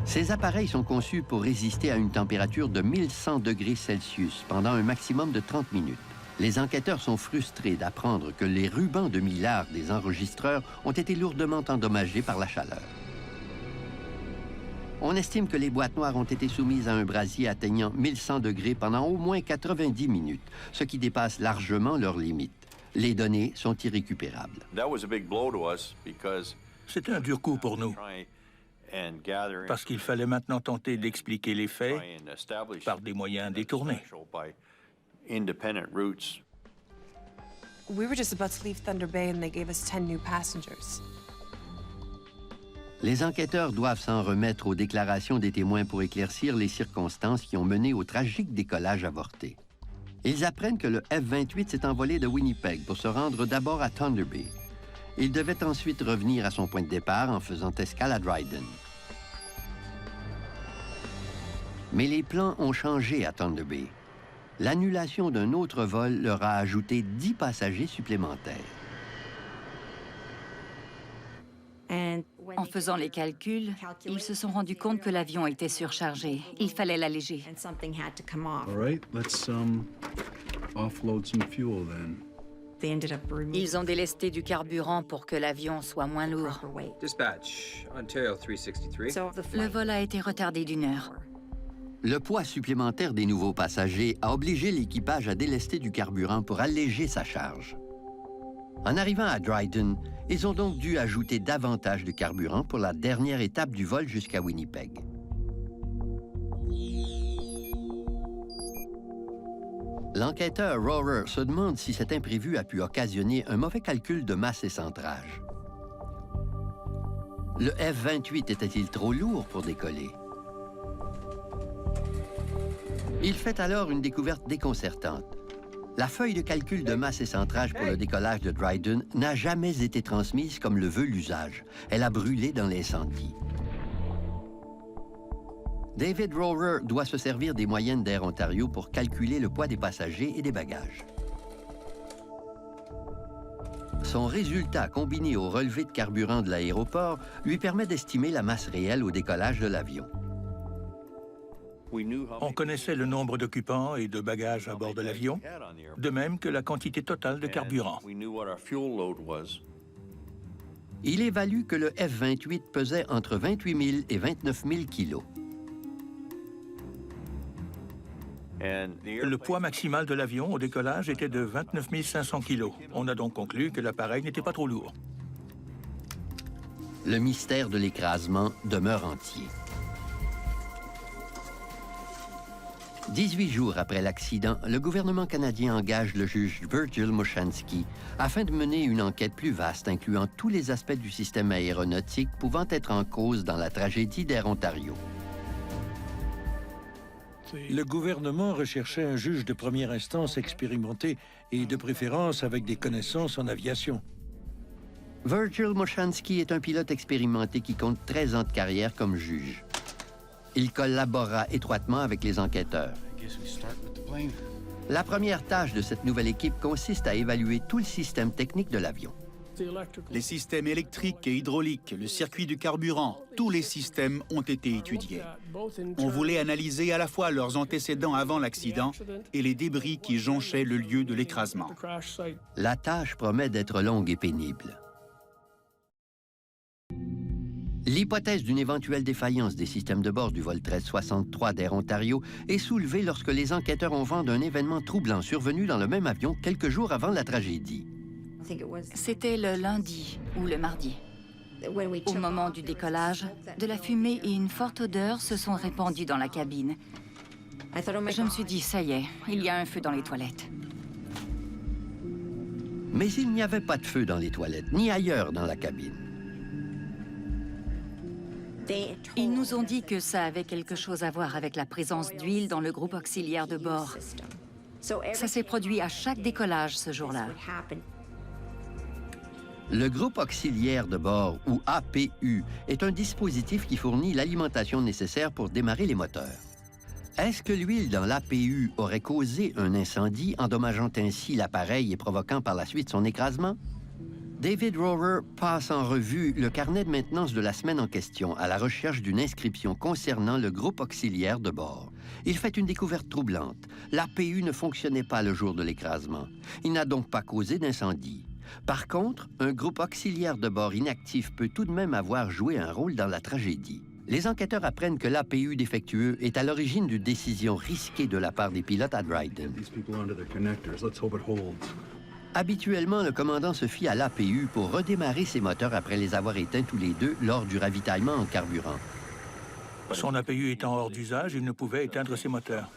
Ces appareils sont conçus pour résister à une température de 1100 degrés Celsius pendant un maximum de 30 minutes. Les enquêteurs sont frustrés d'apprendre que les rubans de millard des enregistreurs ont été lourdement endommagés par la chaleur. On estime que les boîtes noires ont été soumises à un brasier atteignant 1100 degrés pendant au moins 90 minutes, ce qui dépasse largement leurs limites. Les données sont irrécupérables. C'était un dur coup pour nous, parce qu'il fallait maintenant tenter d'expliquer les faits par des moyens détournés. We were just about to leave Thunder Bay and they gave us 10 new passengers. Les enquêteurs doivent s'en remettre aux déclarations des témoins pour éclaircir les circonstances qui ont mené au tragique décollage avorté. Ils apprennent que le F-28 s'est envolé de Winnipeg pour se rendre d'abord à Thunder Bay. Il devait ensuite revenir à son point de départ en faisant escale à Dryden. Mais les plans ont changé à Thunder Bay. L'annulation d'un autre vol leur a ajouté 10 passagers supplémentaires. En faisant les calculs, ils se sont rendus compte que l'avion était surchargé. Il fallait l'alléger. All right, let's offload some fuel then. Ils ont délesté du carburant pour que l'avion soit moins lourd. Dispatch, Ontario 363. Le vol a été retardé d'1 heure. Le poids supplémentaire des nouveaux passagers a obligé l'équipage à délester du carburant pour alléger sa charge. En arrivant à Dryden, ils ont donc dû ajouter davantage de carburant pour la dernière étape du vol jusqu'à Winnipeg. L'enquêteur Rohrer se demande si cet imprévu a pu occasionner un mauvais calcul de masse et centrage. Le F-28 était-il trop lourd pour décoller? Il fait alors une découverte déconcertante. La feuille de calcul de masse et centrage pour le décollage de Dryden n'a jamais été transmise comme le veut l'usage. Elle a brûlé dans l'incendie. David Rohrer doit se servir des moyennes d'Air Ontario pour calculer le poids des passagers et des bagages. Son résultat, combiné au relevé de carburant de l'aéroport, lui permet d'estimer la masse réelle au décollage de l'avion. On connaissait le nombre d'occupants et de bagages à bord de l'avion, de même que la quantité totale de carburant. Il évalue que le F-28 pesait entre 28 000 et 29 000 kilos. Le poids maximal de l'avion au décollage était de 29 500 kilos. On a donc conclu que l'appareil n'était pas trop lourd. Le mystère de l'écrasement demeure entier. 18 jours après l'accident, le gouvernement canadien engage le juge Virgil Moshansky afin de mener une enquête plus vaste incluant tous les aspects du système aéronautique pouvant être en cause dans la tragédie d'Air Ontario. Le gouvernement recherchait un juge de première instance expérimenté et de préférence avec des connaissances en aviation. Virgil Moshansky est un pilote expérimenté qui compte 13 ans de carrière comme juge. Il collabora étroitement avec les enquêteurs. La première tâche de cette nouvelle équipe consiste à évaluer tout le système technique de l'avion. Les systèmes électriques et hydrauliques, le circuit du carburant, tous les systèmes ont été étudiés. On voulait analyser à la fois leurs antécédents avant l'accident et les débris qui jonchaient le lieu de l'écrasement. La tâche promet d'être longue et pénible. L'hypothèse d'une éventuelle défaillance des systèmes de bord du vol 1363 d'Air Ontario est soulevée lorsque les enquêteurs ont vent d'un événement troublant survenu dans le même avion quelques jours avant la tragédie. C'était le lundi ou le mardi. Au moment du décollage, de la fumée et une forte odeur se sont répandues dans la cabine. Je me suis dit, ça y est, il y a un feu dans les toilettes. Mais il n'y avait pas de feu dans les toilettes, ni ailleurs dans la cabine. Ils nous ont dit que ça avait quelque chose à voir avec la présence d'huile dans le groupe auxiliaire de bord. Ça s'est produit à chaque décollage ce jour-là. Le groupe auxiliaire de bord, ou APU, est un dispositif qui fournit l'alimentation nécessaire pour démarrer les moteurs. Est-ce que l'huile dans l'APU aurait causé un incendie, endommageant ainsi l'appareil et provoquant par la suite son écrasement? David Rower passe en revue le carnet de maintenance de la semaine en question à la recherche d'une inscription concernant le groupe auxiliaire de bord. Il fait une découverte troublante. L'APU ne fonctionnait pas le jour de l'écrasement. Il n'a donc pas causé d'incendie. Par contre, un groupe auxiliaire de bord inactif peut tout de même avoir joué un rôle dans la tragédie. Les enquêteurs apprennent que l'APU défectueux est à l'origine d'une décision risquée de la part des pilotes à Dryden. Habituellement, le commandant se fie à l'APU pour redémarrer ses moteurs après les avoir éteints tous les deux lors du ravitaillement en carburant. Son APU étant hors d'usage, il ne pouvait éteindre ses moteurs.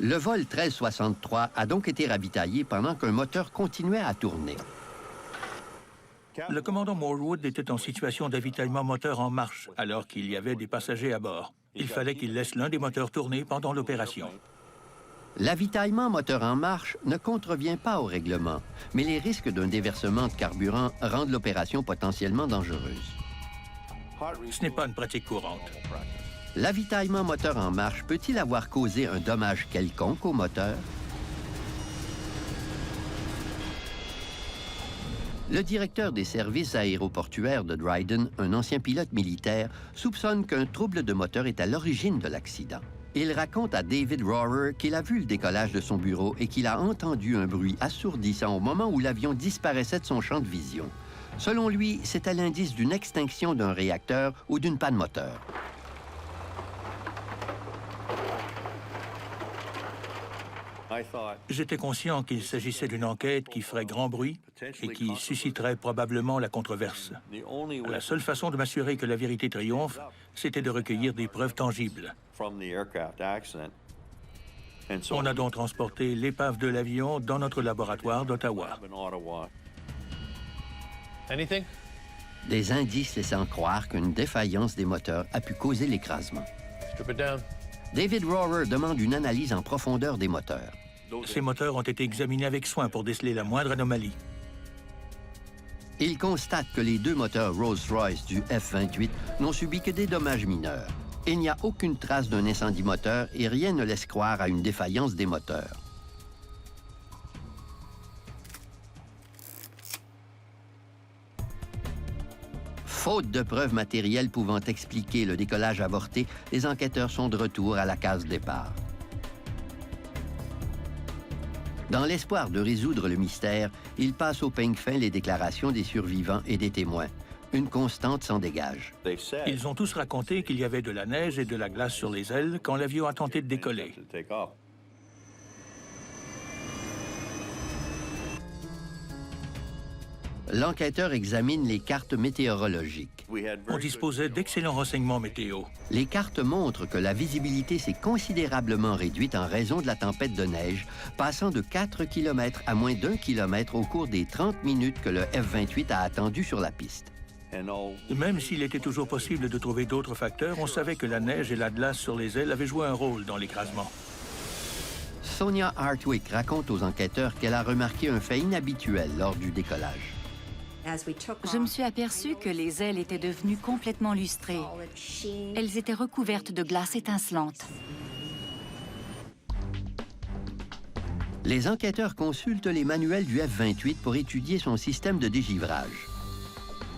Le vol 1363 a donc été ravitaillé pendant qu'un moteur continuait à tourner. Le commandant Morwood était en situation d'avitaillement moteur en marche, alors qu'il y avait des passagers à bord. Il fallait qu'il laisse l'un des moteurs tourner pendant l'opération. L'avitaillement moteur en marche ne contrevient pas au règlement, mais les risques d'un déversement de carburant rendent l'opération potentiellement dangereuse. Ce n'est pas une pratique courante. L'avitaillement moteur en marche peut-il avoir causé un dommage quelconque au moteur? Le directeur des services aéroportuaires de Dryden, un ancien pilote militaire, soupçonne qu'un trouble de moteur est à l'origine de l'accident. Il raconte à David Rower qu'il a vu le décollage de son bureau et qu'il a entendu un bruit assourdissant au moment où l'avion disparaissait de son champ de vision. Selon lui, c'était l'indice d'une extinction d'un réacteur ou d'une panne moteur. J'étais conscient qu'il s'agissait d'une enquête qui ferait grand bruit et qui susciterait probablement la controverse. La seule façon de m'assurer que la vérité triomphe, c'était de recueillir des preuves tangibles. On a donc transporté l'épave de l'avion dans notre laboratoire d'Ottawa. Des indices laissant croire qu'une défaillance des moteurs a pu causer l'écrasement. David Rower demande une analyse en profondeur des moteurs. Ces moteurs ont été examinés avec soin pour déceler la moindre anomalie. Il constate que les deux moteurs Rolls-Royce du F-28 n'ont subi que des dommages mineurs. Il n'y a aucune trace d'un incendie moteur et rien ne laisse croire à une défaillance des moteurs. Faute de preuves matérielles pouvant expliquer le décollage avorté, les enquêteurs sont de retour à la case départ. Dans l'espoir de résoudre le mystère, ils passent au peigne fin les déclarations des survivants et des témoins. Une constante s'en dégage. Ils ont tous raconté qu'il y avait de la neige et de la glace sur les ailes quand l'avion a tenté de décoller. L'enquêteur examine les cartes météorologiques. On disposait d'excellents renseignements météo. Les cartes montrent que la visibilité s'est considérablement réduite en raison de la tempête de neige, passant de 4 km à moins d'1 km au cours des 30 minutes que le F-28 a attendu sur la piste. Même s'il était toujours possible de trouver d'autres facteurs, on savait que la neige et la glace sur les ailes avaient joué un rôle dans l'écrasement. Sonia Hartwick raconte aux enquêteurs qu'elle a remarqué un fait inhabituel lors du décollage. Je me suis aperçue que les ailes étaient devenues complètement lustrées. Elles étaient recouvertes de glace étincelante. Les enquêteurs consultent les manuels du F-28 pour étudier son système de dégivrage.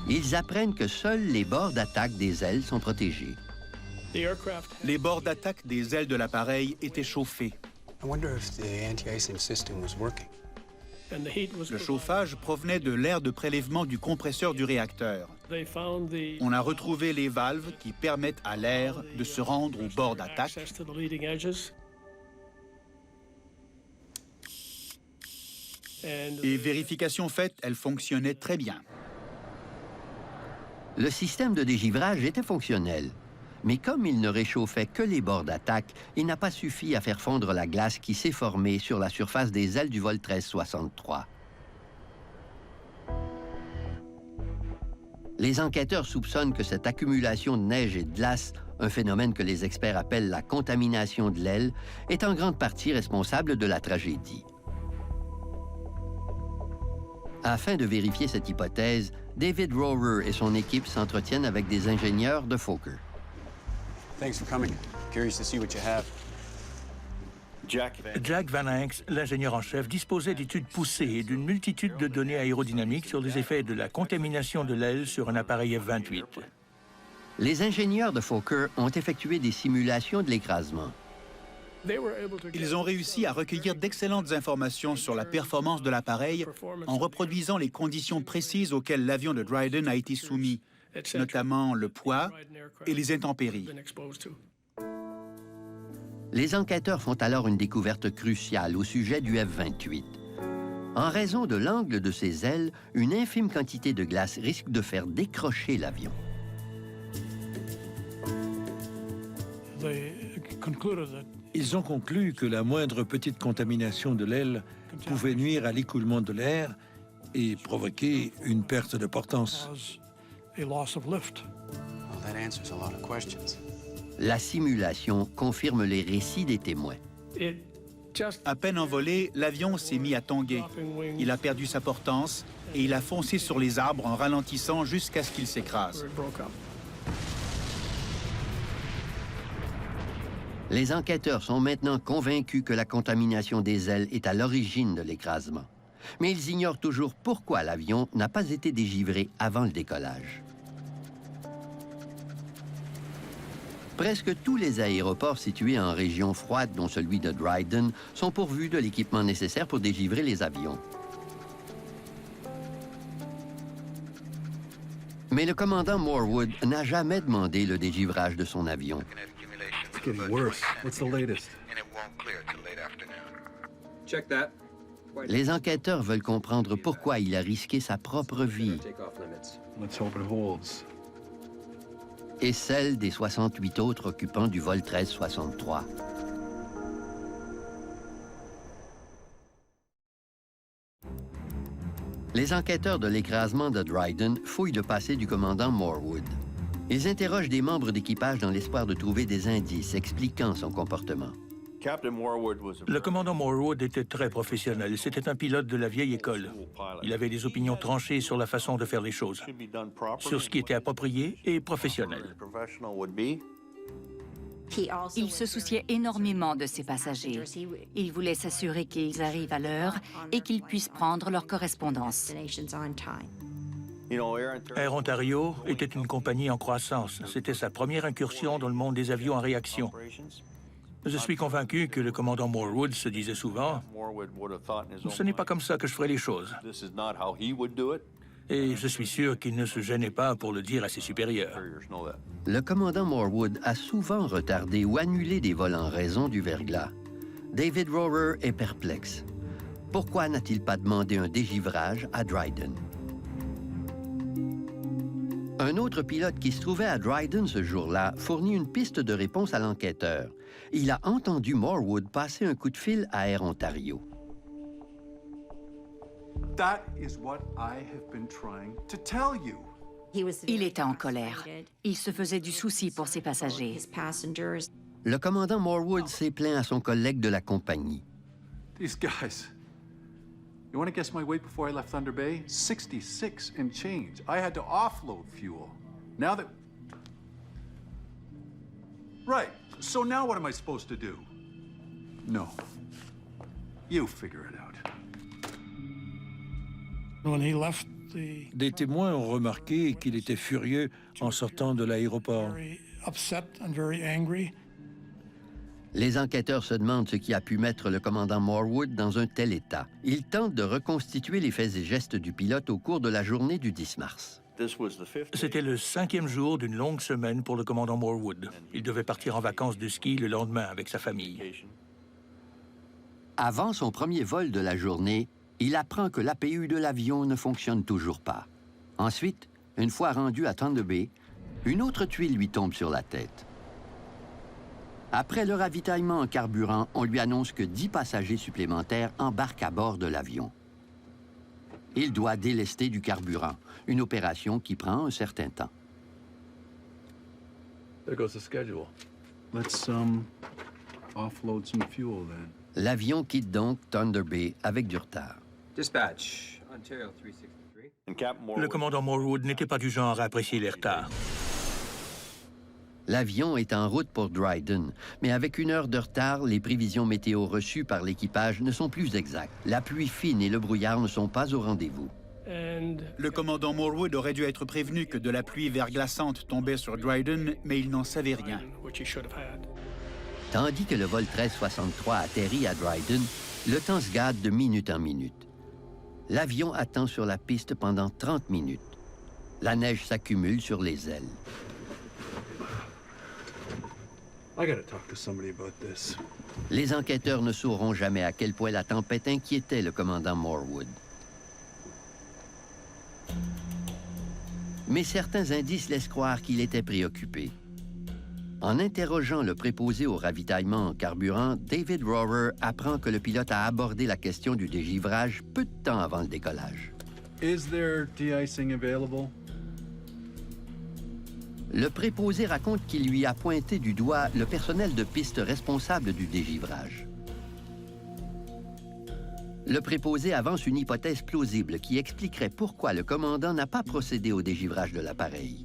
Ils apprennent que seuls les bords d'attaque des ailes sont protégés. Les bords d'attaque des ailes de l'appareil étaient chauffés. Le chauffage provenait de l'air de prélèvement du compresseur du réacteur. On a retrouvé les valves qui permettent à l'air de se rendre au bord d'attaque. Et vérification faite, elle fonctionnait très bien. Le système de dégivrage était fonctionnel. Mais comme il ne réchauffait que les bords d'attaque, il n'a pas suffi à faire fondre la glace qui s'est formée sur la surface des ailes du vol 1363. Les enquêteurs soupçonnent que cette accumulation de neige et de glace, un phénomène que les experts appellent la contamination de l'aile, est en grande partie responsable de la tragédie. Afin de vérifier cette hypothèse, David Rohrer et son équipe s'entretiennent avec des ingénieurs de Fokker. Thanks for coming. Curious to see what you have. Jack Van Hanks, l'ingénieur en chef, disposait d'études poussées et d'une multitude de données aérodynamiques sur les effets de la contamination de l'aile sur un appareil F-28. Les ingénieurs de Fokker ont effectué des simulations de l'écrasement. Ils ont réussi à recueillir d'excellentes informations sur la performance de l'appareil en reproduisant les conditions précises auxquelles l'avion de Dryden a été soumis, notamment le poids et les intempéries. Les enquêteurs font alors une découverte cruciale au sujet du F-28. En raison de l'angle de ses ailes, une infime quantité de glace risque de faire décrocher l'avion. Ils ont conclu que la moindre petite contamination de l'aile pouvait nuire à l'écoulement de l'air et provoquer une perte de portance. La simulation confirme les récits des témoins. À peine envolé, l'avion s'est mis à tanguer. Il a perdu sa portance et il a foncé sur les arbres en ralentissant jusqu'à ce qu'il s'écrase. Les enquêteurs sont maintenant convaincus que la contamination des ailes est à l'origine de l'écrasement. Mais ils ignorent toujours pourquoi l'avion n'a pas été dégivré avant le décollage. Presque tous les aéroports situés en région froide, dont celui de Dryden, sont pourvus de l'équipement nécessaire pour dégivrer les avions. Mais le commandant Morwood n'a jamais demandé le dégivrage de son avion. It's getting worse. What's the latest? Check that. Les enquêteurs veulent comprendre pourquoi il a risqué sa propre vie Let's hope it holds. et celle des 68 autres occupants du vol 1363. Les enquêteurs de l'écrasement de Dryden fouillent le passé du commandant Morwood. Ils interrogent des membres d'équipage dans l'espoir de trouver des indices expliquant son comportement. Le commandant Morwood était très professionnel. C'était un pilote de la vieille école. Il avait des opinions tranchées sur la façon de faire les choses, sur ce qui était approprié et professionnel. Il se souciait énormément de ses passagers. Il voulait s'assurer qu'ils arrivent à l'heure et qu'ils puissent prendre leur correspondance. Air Ontario était une compagnie en croissance. C'était sa première incursion dans le monde des avions en réaction. Je suis convaincu que le commandant Morwood se disait souvent « Ce n'est pas comme ça que je ferai les choses ». Et je suis sûr qu'il ne se gênait pas pour le dire à ses supérieurs. Le commandant Morwood a souvent retardé ou annulé des vols en raison du verglas. David Rohrer est perplexe. Pourquoi n'a-t-il pas demandé un dégivrage à Dryden? Un autre pilote qui se trouvait à Dryden ce jour-là fournit une piste de réponse à l'enquêteur. Il a entendu Morwood passer un coup de fil à Air Ontario. Il était en colère. Il se faisait du souci pour ses passagers. Le commandant Morwood s'est plaint à son collègue de la compagnie. These guys. You want to guess my weight before I left Thunder Bay? 66 and change. I had to offload fuel. Now that... Right. So now what am I supposed to do? No. You figure it out. Des témoins ont remarqué qu'il était furieux en sortant de l'aéroport. Les enquêteurs se demandent ce qui a pu mettre le commandant Morwood dans un tel état. Ils tentent de reconstituer les faits et gestes du pilote au cours de la journée du 10 mars. C'était le 5e jour d'une longue semaine pour le commandant Morwood. Il devait partir en vacances de ski le lendemain avec sa famille. Avant son premier vol de la journée, il apprend que l'APU de l'avion ne fonctionne toujours pas. Ensuite, une fois rendu à Thunder Bay, une autre tuile lui tombe sur la tête. Après le ravitaillement en carburant, on lui annonce que 10 passagers supplémentaires embarquent à bord de l'avion. Il doit délester du carburant, une opération qui prend un certain temps. There goes the schedule. Let's offload some fuel then. L'avion quitte donc Thunder Bay avec du retard. Dispatch, Ontario 363. Le commandant Morwood n'était pas du genre à apprécier les retards. L'avion est en route pour Dryden, mais avec 1 heure de retard, les prévisions météo reçues par l'équipage ne sont plus exactes. La pluie fine et le brouillard ne sont pas au rendez-vous. Le commandant Morwood aurait dû être prévenu que de la pluie verglaçante tombait sur Dryden, mais il n'en savait rien. Tandis que le vol 1363 atterrit à Dryden, le temps se gâte de minute en minute. L'avion attend sur la piste pendant 30 minutes. La neige s'accumule sur les ailes. I gotta talk to somebody about this. Les enquêteurs ne sauront jamais à quel point la tempête inquiétait le commandant Morwood. Mais certains indices laissent croire qu'il était préoccupé. En interrogeant le préposé au ravitaillement en carburant, David Rohrer apprend que le pilote a abordé la question du dégivrage peu de temps avant le décollage. Is there de-icing available? Le préposé raconte qu'il lui a pointé du doigt le personnel de piste responsable du dégivrage. Le préposé avance une hypothèse plausible qui expliquerait pourquoi le commandant n'a pas procédé au dégivrage de l'appareil.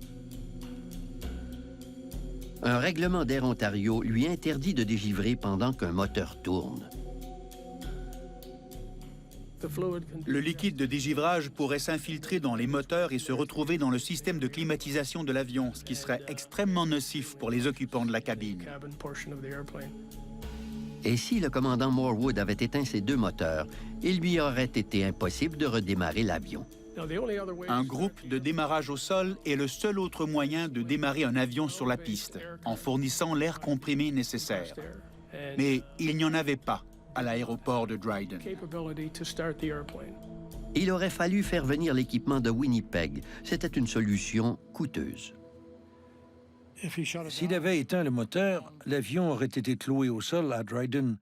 Un règlement d'Air Ontario lui interdit de dégivrer pendant qu'un moteur tourne. Le liquide de dégivrage pourrait s'infiltrer dans les moteurs et se retrouver dans le système de climatisation de l'avion, ce qui serait extrêmement nocif pour les occupants de la cabine. Et si le commandant Morwood avait éteint ses 2 moteurs, il lui aurait été impossible de redémarrer l'avion. Un groupe de démarrage au sol est le seul autre moyen de démarrer un avion sur la piste, en fournissant l'air comprimé nécessaire. Mais il n'y en avait pas à l'aéroport de Dryden. Il aurait fallu faire venir l'équipement de Winnipeg. C'était une solution coûteuse. S'il avait éteint le moteur, l'avion aurait été cloué au sol à Dryden,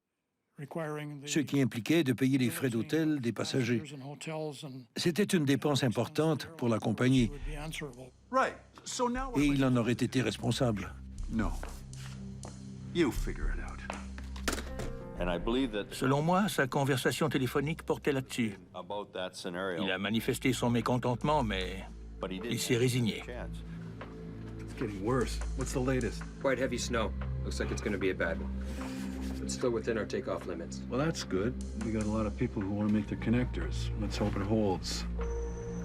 ce qui impliquait de payer les frais d'hôtel des passagers. C'était une dépense importante pour la compagnie, et il en aurait été responsable. No. You figure it out. Selon moi, sa conversation téléphonique portait là-dessus. Il a manifesté son mécontentement, mais il s'est résigné. It's getting worse. What's the latest? Quite heavy snow. Looks like it's going to be a bad one. It's still within our takeoff limits. Well, that's good. We got a lot of people who want to make their connectors. Let's hope it holds.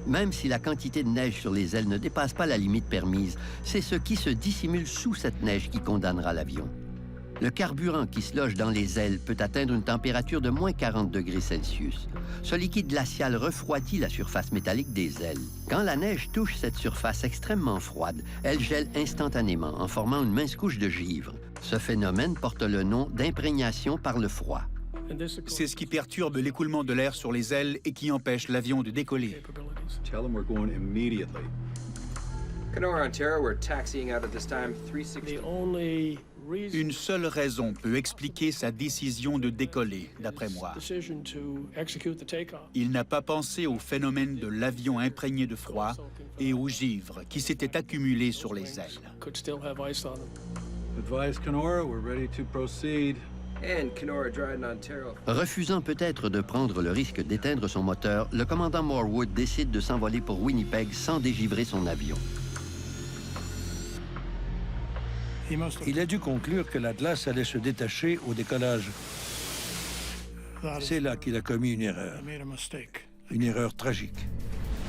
Même si la quantité de neige sur les ailes ne dépasse pas la limite permise, c'est ce qui se dissimule sous cette neige qui condamnera l'avion. Le carburant qui se loge dans les ailes peut atteindre une température de moins 40 degrés Celsius. Ce liquide glacial refroidit la surface métallique des ailes. Quand la neige touche cette surface extrêmement froide, elle gèle instantanément en formant une mince couche de givre. Ce phénomène porte le nom d'imprégnation par le froid. C'est ce qui perturbe l'écoulement de l'air sur les ailes et qui empêche l'avion de décoller. Tell them we're going immediately. Kenora, Ontario, we're taxiing out at this time 360. Une seule raison peut expliquer sa décision de décoller, d'après moi. Il n'a pas pensé au phénomène de l'avion imprégné de froid et au givre qui s'était accumulé sur les ailes. Advise Kenora, we're ready to proceed. And Kenora, Dryden, Ontario. Refusant peut-être de prendre le risque d'éteindre son moteur, le commandant Morwood décide de s'envoler pour Winnipeg sans dégivrer son avion. Il a dû conclure que la glace allait se détacher au décollage. C'est là qu'il a commis une erreur tragique.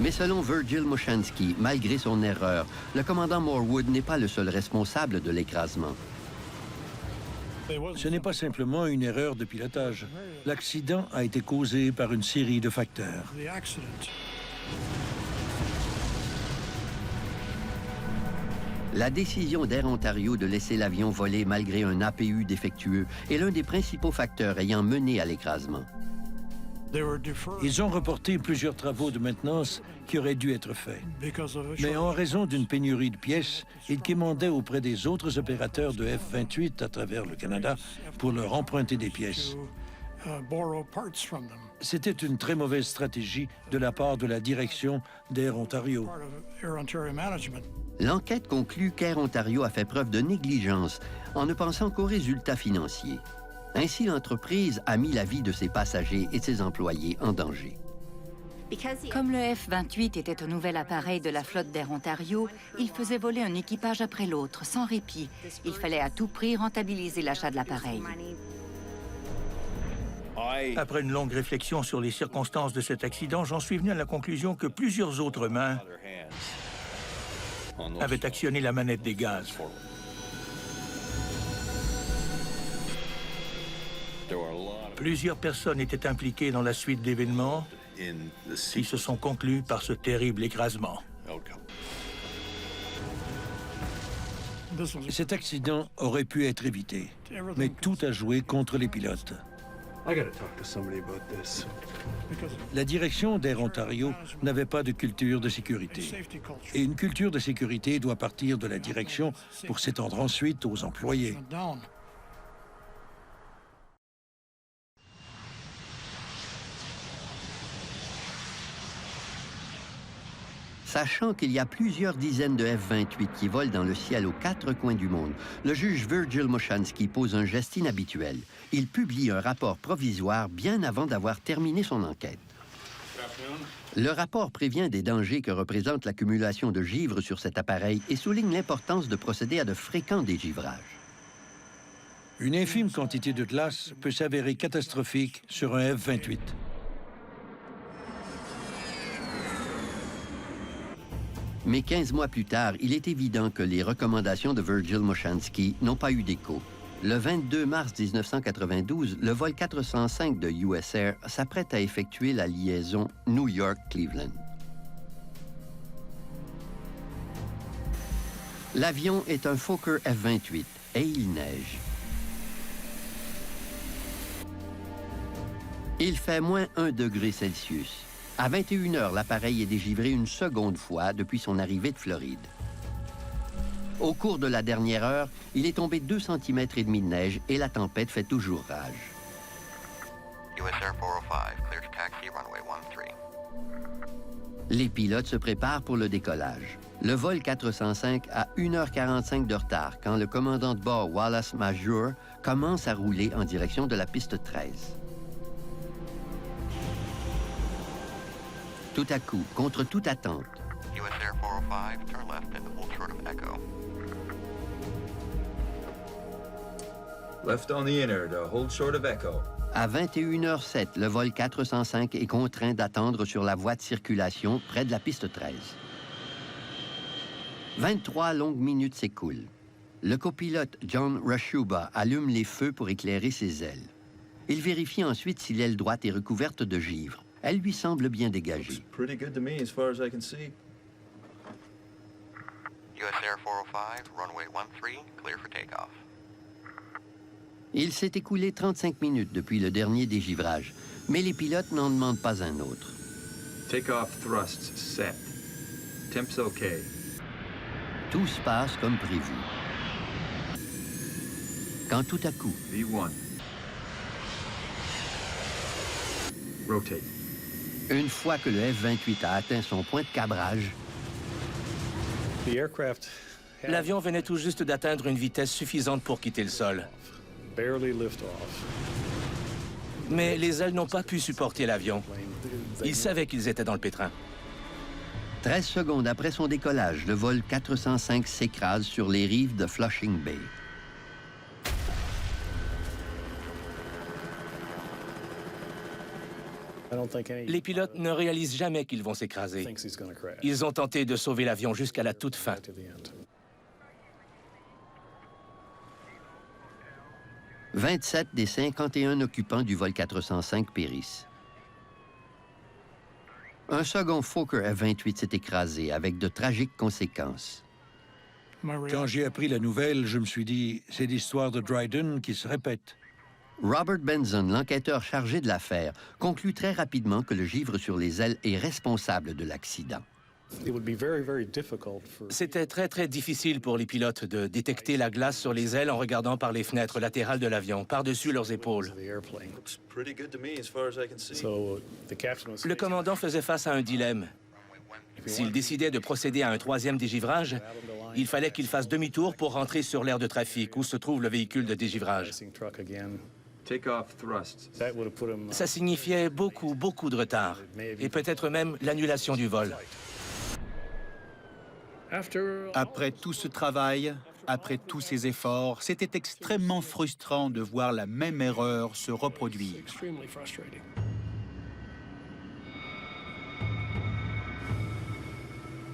Mais selon Virgil Moshansky, malgré son erreur, le commandant Morwood n'est pas le seul responsable de l'écrasement. Ce n'est pas simplement une erreur de pilotage. L'accident a été causé par une série de facteurs. La décision d'Air Ontario de laisser l'avion voler malgré un APU défectueux est l'un des principaux facteurs ayant mené à l'écrasement. Ils ont reporté plusieurs travaux de maintenance qui auraient dû être faits. Mais en raison d'une pénurie de pièces, ils quémandaient auprès des autres opérateurs de F-28 à travers le Canada pour leur emprunter des pièces. C'était une très mauvaise stratégie de la part de la direction d'Air Ontario. L'enquête conclut qu'Air Ontario a fait preuve de négligence en ne pensant qu'aux résultats financiers. Ainsi, l'entreprise a mis la vie de ses passagers et de ses employés en danger. Comme le F-28 était un nouvel appareil de la flotte d'Air Ontario, il faisait voler un équipage après l'autre, sans répit. Il fallait à tout prix rentabiliser l'achat de l'appareil. Après une longue réflexion sur les circonstances de cet accident, j'en suis venu à la conclusion que plusieurs autres mains avaient actionné la manette des gaz. Plusieurs personnes étaient impliquées dans la suite d'événements qui se sont conclus par ce terrible écrasement. Cet accident aurait pu être évité, mais tout a joué contre les pilotes. La direction d'Air Ontario n'avait pas de culture de sécurité. Et une culture de sécurité doit partir de la direction pour s'étendre ensuite aux employés. Sachant qu'il y a plusieurs dizaines de F-28 qui volent dans le ciel aux quatre coins du monde, le juge Virgil Moshansky pose un geste inhabituel. Il publie un rapport provisoire bien avant d'avoir terminé son enquête. Le rapport prévient des dangers que représente l'accumulation de givre sur cet appareil et souligne l'importance de procéder à de fréquents dégivrages. Une infime quantité de glace peut s'avérer catastrophique sur un F-28. Mais 15 mois plus tard, il est évident que les recommandations de Virgil Moshansky n'ont pas eu d'écho. Le 22 mars 1992, le vol 405 de US Air s'apprête à effectuer la liaison New York-Cleveland. L'avion est un Fokker F-28 et il neige. Il fait moins 1 degré Celsius. À 21 h, l'appareil est dégivré une seconde fois depuis son arrivée de Floride. Au cours de la dernière heure, il est tombé 2,5 cm de neige et la tempête fait toujours rage. US Air 405, clear to taxi, runway 13. Les pilotes se préparent pour le décollage. Le vol 405 a 1h45 de retard quand le commandant de bord Wallace Major commence à rouler en direction de la piste 13. Tout à coup, contre toute attente, US Air 405, turn left into hold short of Echo. Left on the inner to hold short of Echo. à 21h07, le vol 405 est contraint d'attendre sur la voie de circulation près de la piste 13. 23 longues minutes s'écoulent. Le copilote John Rashuba allume les feux pour éclairer ses ailes. Il vérifie ensuite si l'aile droite est recouverte de givre. Elle lui semble bien dégagée. Pretty good to me as far as I can see. US Air 405, runway 13, clear for takeoff. Il s'est écoulé 35 minutes depuis le dernier dégivrage, mais les pilotes n'en demandent pas un autre. Takeoff thrusts set. Temps OK. Tout se passe comme prévu. Quand tout à coup... V1. Rotate. Une fois que le F-28 a atteint son point de cabrage, l'avion venait tout juste d'atteindre une vitesse suffisante pour quitter le sol. Mais les ailes n'ont pas pu supporter l'avion. Ils savaient qu'ils étaient dans le pétrin. 13 secondes après son décollage, le vol 405 s'écrase sur les rives de Flushing Bay. Les pilotes ne réalisent jamais qu'ils vont s'écraser. Ils ont tenté de sauver l'avion jusqu'à la toute fin. « 27 des 51 occupants du vol 405 périssent. Un second Fokker F-28 s'est écrasé avec de tragiques conséquences. Quand j'ai appris la nouvelle, je me suis dit, c'est l'histoire de Dryden qui se répète. Robert Benson, l'enquêteur chargé de l'affaire, conclut très rapidement que le givre sur les ailes est responsable de l'accident. C'était très difficile pour les pilotes de détecter la glace sur les ailes en regardant par les fenêtres latérales de l'avion, par-dessus leurs épaules. Le commandant faisait face à un dilemme. S'il décidait de procéder à un troisième dégivrage, il fallait qu'il fasse demi-tour pour rentrer sur l'aire de trafic où se trouve le véhicule de dégivrage. Ça signifiait beaucoup de retard, et peut-être même l'annulation du vol. Après tout ce travail, après tous ces efforts, c'était extrêmement frustrant de voir la même erreur se reproduire.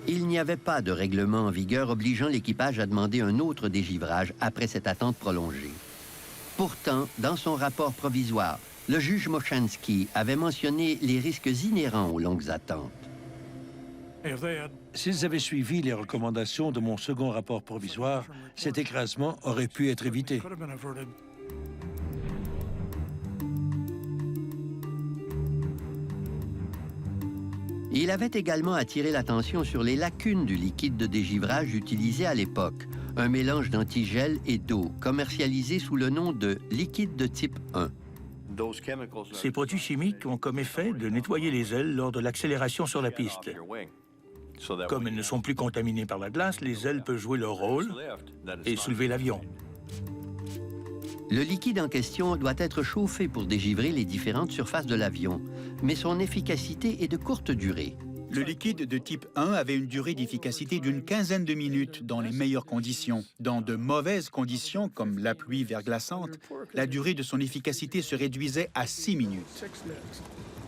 Il n'y avait pas de règlement en vigueur obligeant l'équipage à demander un autre dégivrage après cette attente prolongée. Pourtant, dans son rapport provisoire, le juge Moshansky avait mentionné les risques inhérents aux longues attentes. S'ils avaient suivi les recommandations de mon second rapport provisoire, cet écrasement aurait pu être évité. Il avait également attiré l'attention sur les lacunes du liquide de dégivrage utilisé à l'époque, un mélange d'antigel et d'eau, commercialisé sous le nom de liquide de type 1. Ces produits chimiques ont comme effet de nettoyer les ailes lors de l'accélération sur la piste. Comme elles ne sont plus contaminées par la glace, les ailes peuvent jouer leur rôle et soulever l'avion. Le liquide en question doit être chauffé pour dégivrer les différentes surfaces de l'avion, mais son efficacité est de courte durée. Le liquide de type 1 avait une durée d'efficacité d'une quinzaine de minutes dans les meilleures conditions. Dans de mauvaises conditions, comme la pluie verglaçante, la durée de son efficacité se réduisait à 6 minutes.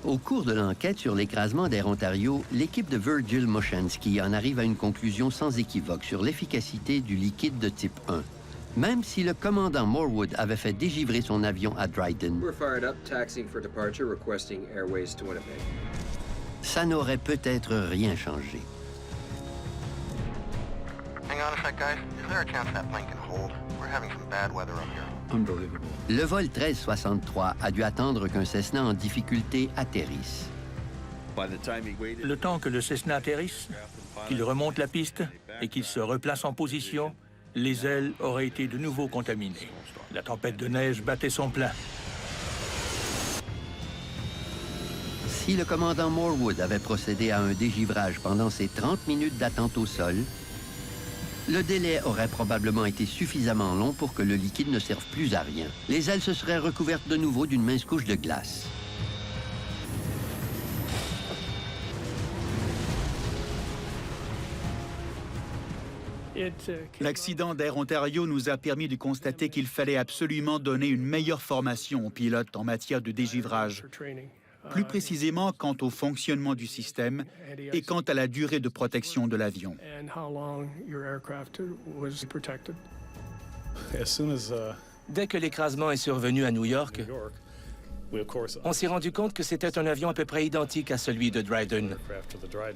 Au cours de l'enquête sur l'écrasement d'Air Ontario, l'équipe de Virgil Moshansky en arrive à une conclusion sans équivoque sur l'efficacité du liquide de type 1. Même si le commandant Morwood avait fait dégivrer son avion à Dryden, ça n'aurait peut-être rien changé. Hang on a sec, guys. Is there a chance that plane can hold? We're having some bad weather up here. Unbelievable. Le vol 1363 a dû attendre qu'un Cessna en difficulté atterrisse. Le temps que le Cessna atterrisse, qu'il remonte la piste et qu'il se replace en position, les ailes auraient été de nouveau contaminées. La tempête de neige battait son plein. Si le commandant Morwood avait procédé à un dégivrage pendant ces 30 minutes d'attente au sol, le délai aurait probablement été suffisamment long pour que le liquide ne serve plus à rien. Les ailes se seraient recouvertes de nouveau d'une mince couche de glace. L'accident d'Air Ontario nous a permis de constater qu'il fallait absolument donner une meilleure formation aux pilotes en matière de dégivrage. Plus précisément quant au fonctionnement du système et quant à la durée de protection de l'avion. Dès que l'écrasement est survenu à New York, on s'est rendu compte que c'était un avion à peu près identique à celui de Dryden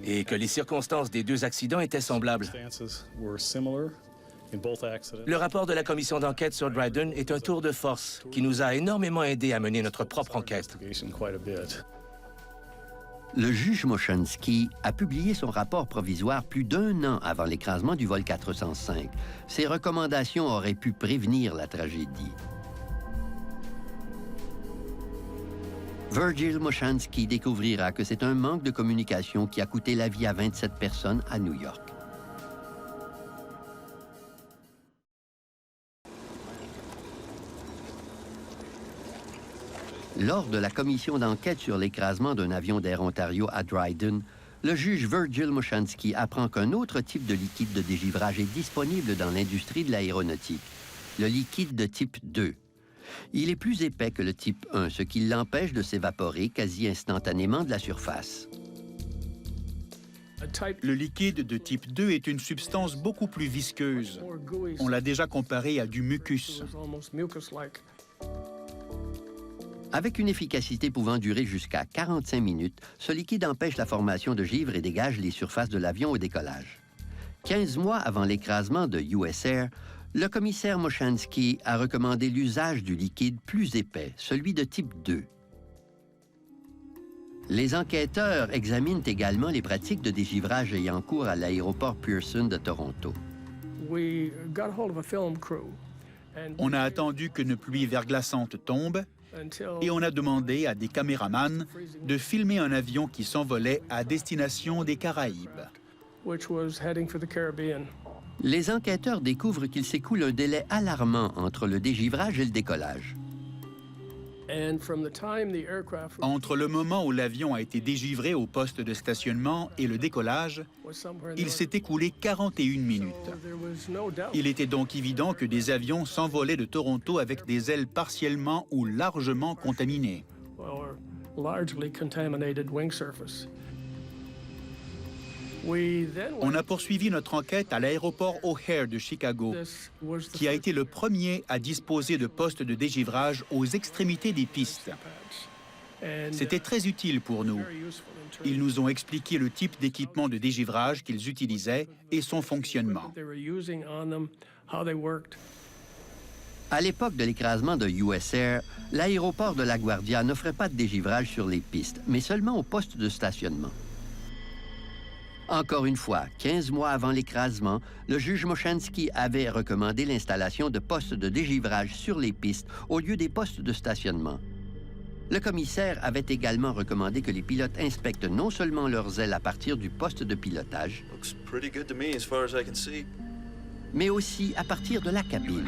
et que les circonstances des deux accidents étaient semblables. Le rapport de la commission d'enquête sur Dryden est un tour de force qui nous a énormément aidé à mener notre propre enquête. Le juge Moshansky a publié son rapport provisoire plus d'1 an avant l'écrasement du vol 405. Ses recommandations auraient pu prévenir la tragédie. Virgil Moshansky découvrira que c'est un manque de communication qui a coûté la vie à 27 personnes à New York. Lors de la commission d'enquête sur l'écrasement d'un avion d'Air Ontario à Dryden, le juge Virgil Moshansky apprend qu'un autre type de liquide de dégivrage est disponible dans l'industrie de l'aéronautique, le liquide de type 2. Il est plus épais que le type 1, ce qui l'empêche de s'évaporer quasi instantanément de la surface. Le liquide de type 2 est une substance beaucoup plus visqueuse. On l'a déjà comparé à du mucus. Avec une efficacité pouvant durer jusqu'à 45 minutes, ce liquide empêche la formation de givre et dégage les surfaces de l'avion au décollage. 15 mois avant l'écrasement de US Air, Le commissaire Moshansky a recommandé l'usage du liquide plus épais, celui de type 2. Les enquêteurs examinent également les pratiques de dégivrage ayant cours à l'aéroport Pearson de Toronto. On a attendu qu'une pluie verglaçante tombe et on a demandé à des caméramans de filmer un avion qui s'envolait à destination des Caraïbes. Les enquêteurs découvrent qu'il s'écoule un délai alarmant entre le dégivrage et le décollage. Entre le moment où l'avion a été dégivré au poste de stationnement et le décollage, il s'est écoulé 41 minutes. Il était donc évident que des avions s'envolaient de Toronto avec des ailes partiellement ou largement contaminées. On a poursuivi notre enquête à l'aéroport O'Hare de Chicago, qui a été le premier à disposer de postes de dégivrage aux extrémités des pistes. C'était très utile pour nous. Ils nous ont expliqué le type d'équipement de dégivrage qu'ils utilisaient et son fonctionnement. À l'époque de l'écrasement de US Air, l'aéroport de LaGuardia n'offrait pas de dégivrage sur les pistes, mais seulement au poste de stationnement. Encore une fois, 15 mois avant l'écrasement, le juge Moshansky avait recommandé l'installation de postes de dégivrage sur les pistes au lieu des postes de stationnement. Le commissaire avait également recommandé que les pilotes inspectent non seulement leurs ailes à partir du poste de pilotage, mais aussi à partir de la cabine.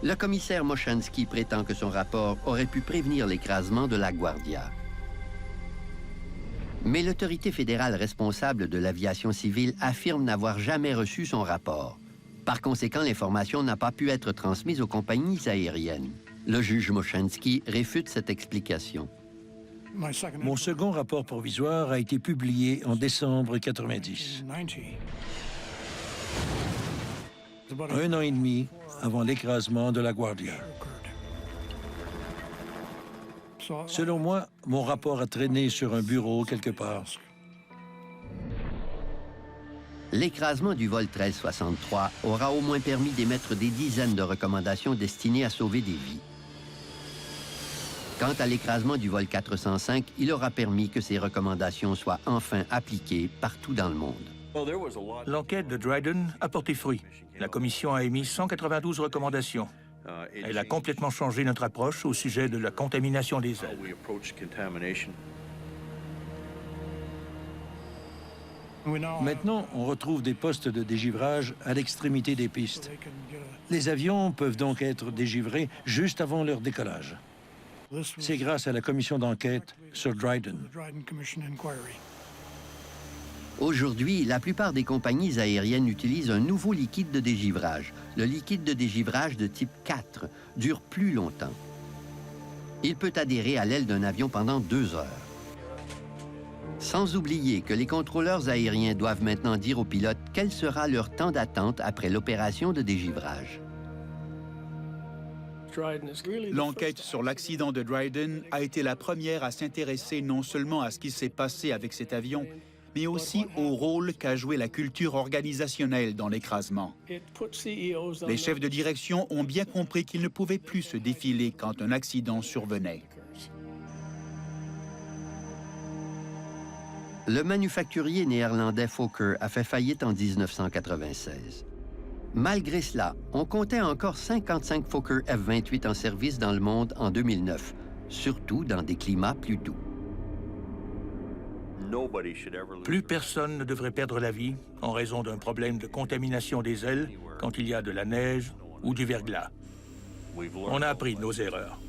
Le commissaire Moshansky prétend que son rapport aurait pu prévenir l'écrasement de LaGuardia. Mais l'autorité fédérale responsable de l'aviation civile affirme n'avoir jamais reçu son rapport. Par conséquent, l'information n'a pas pu être transmise aux compagnies aériennes. Le juge Moshansky réfute cette explication. Mon second rapport provisoire a été publié en décembre 90. Un an et demi avant l'écrasement de LaGuardia. Selon moi, mon rapport a traîné sur un bureau quelque part. L'écrasement du vol 1363 aura au moins permis d'émettre des dizaines de recommandations destinées à sauver des vies. Quant à l'écrasement du vol 405, il aura permis que ces recommandations soient enfin appliquées partout dans le monde. L'enquête de Dryden a porté fruit. La commission a émis 192 recommandations. Elle a complètement changé notre approche au sujet de la contamination des ailes. Maintenant, on retrouve des postes de dégivrage à l'extrémité des pistes. Les avions peuvent donc être dégivrés juste avant leur décollage. C'est grâce à la commission d'enquête sur Dryden. Aujourd'hui, la plupart des compagnies aériennes utilisent un nouveau liquide de dégivrage. Le liquide de dégivrage de type 4 dure plus longtemps. Il peut adhérer à l'aile d'un avion pendant 2 heures. Sans oublier que les contrôleurs aériens doivent maintenant dire aux pilotes quel sera leur temps d'attente après l'opération de dégivrage. L'enquête sur l'accident de Dryden a été la première à s'intéresser non seulement à ce qui s'est passé avec cet avion, mais aussi au rôle qu'a joué la culture organisationnelle dans l'écrasement. Les chefs de direction ont bien compris qu'ils ne pouvaient plus se défiler quand un accident survenait. Le manufacturier néerlandais Fokker a fait faillite en 1996. Malgré cela, on comptait encore 55 Fokker F-28 en service dans le monde en 2009, surtout dans des climats plus doux. Plus personne ne devrait perdre la vie en raison d'un problème de contamination des ailes quand il y a de la neige ou du verglas. On a appris de nos erreurs.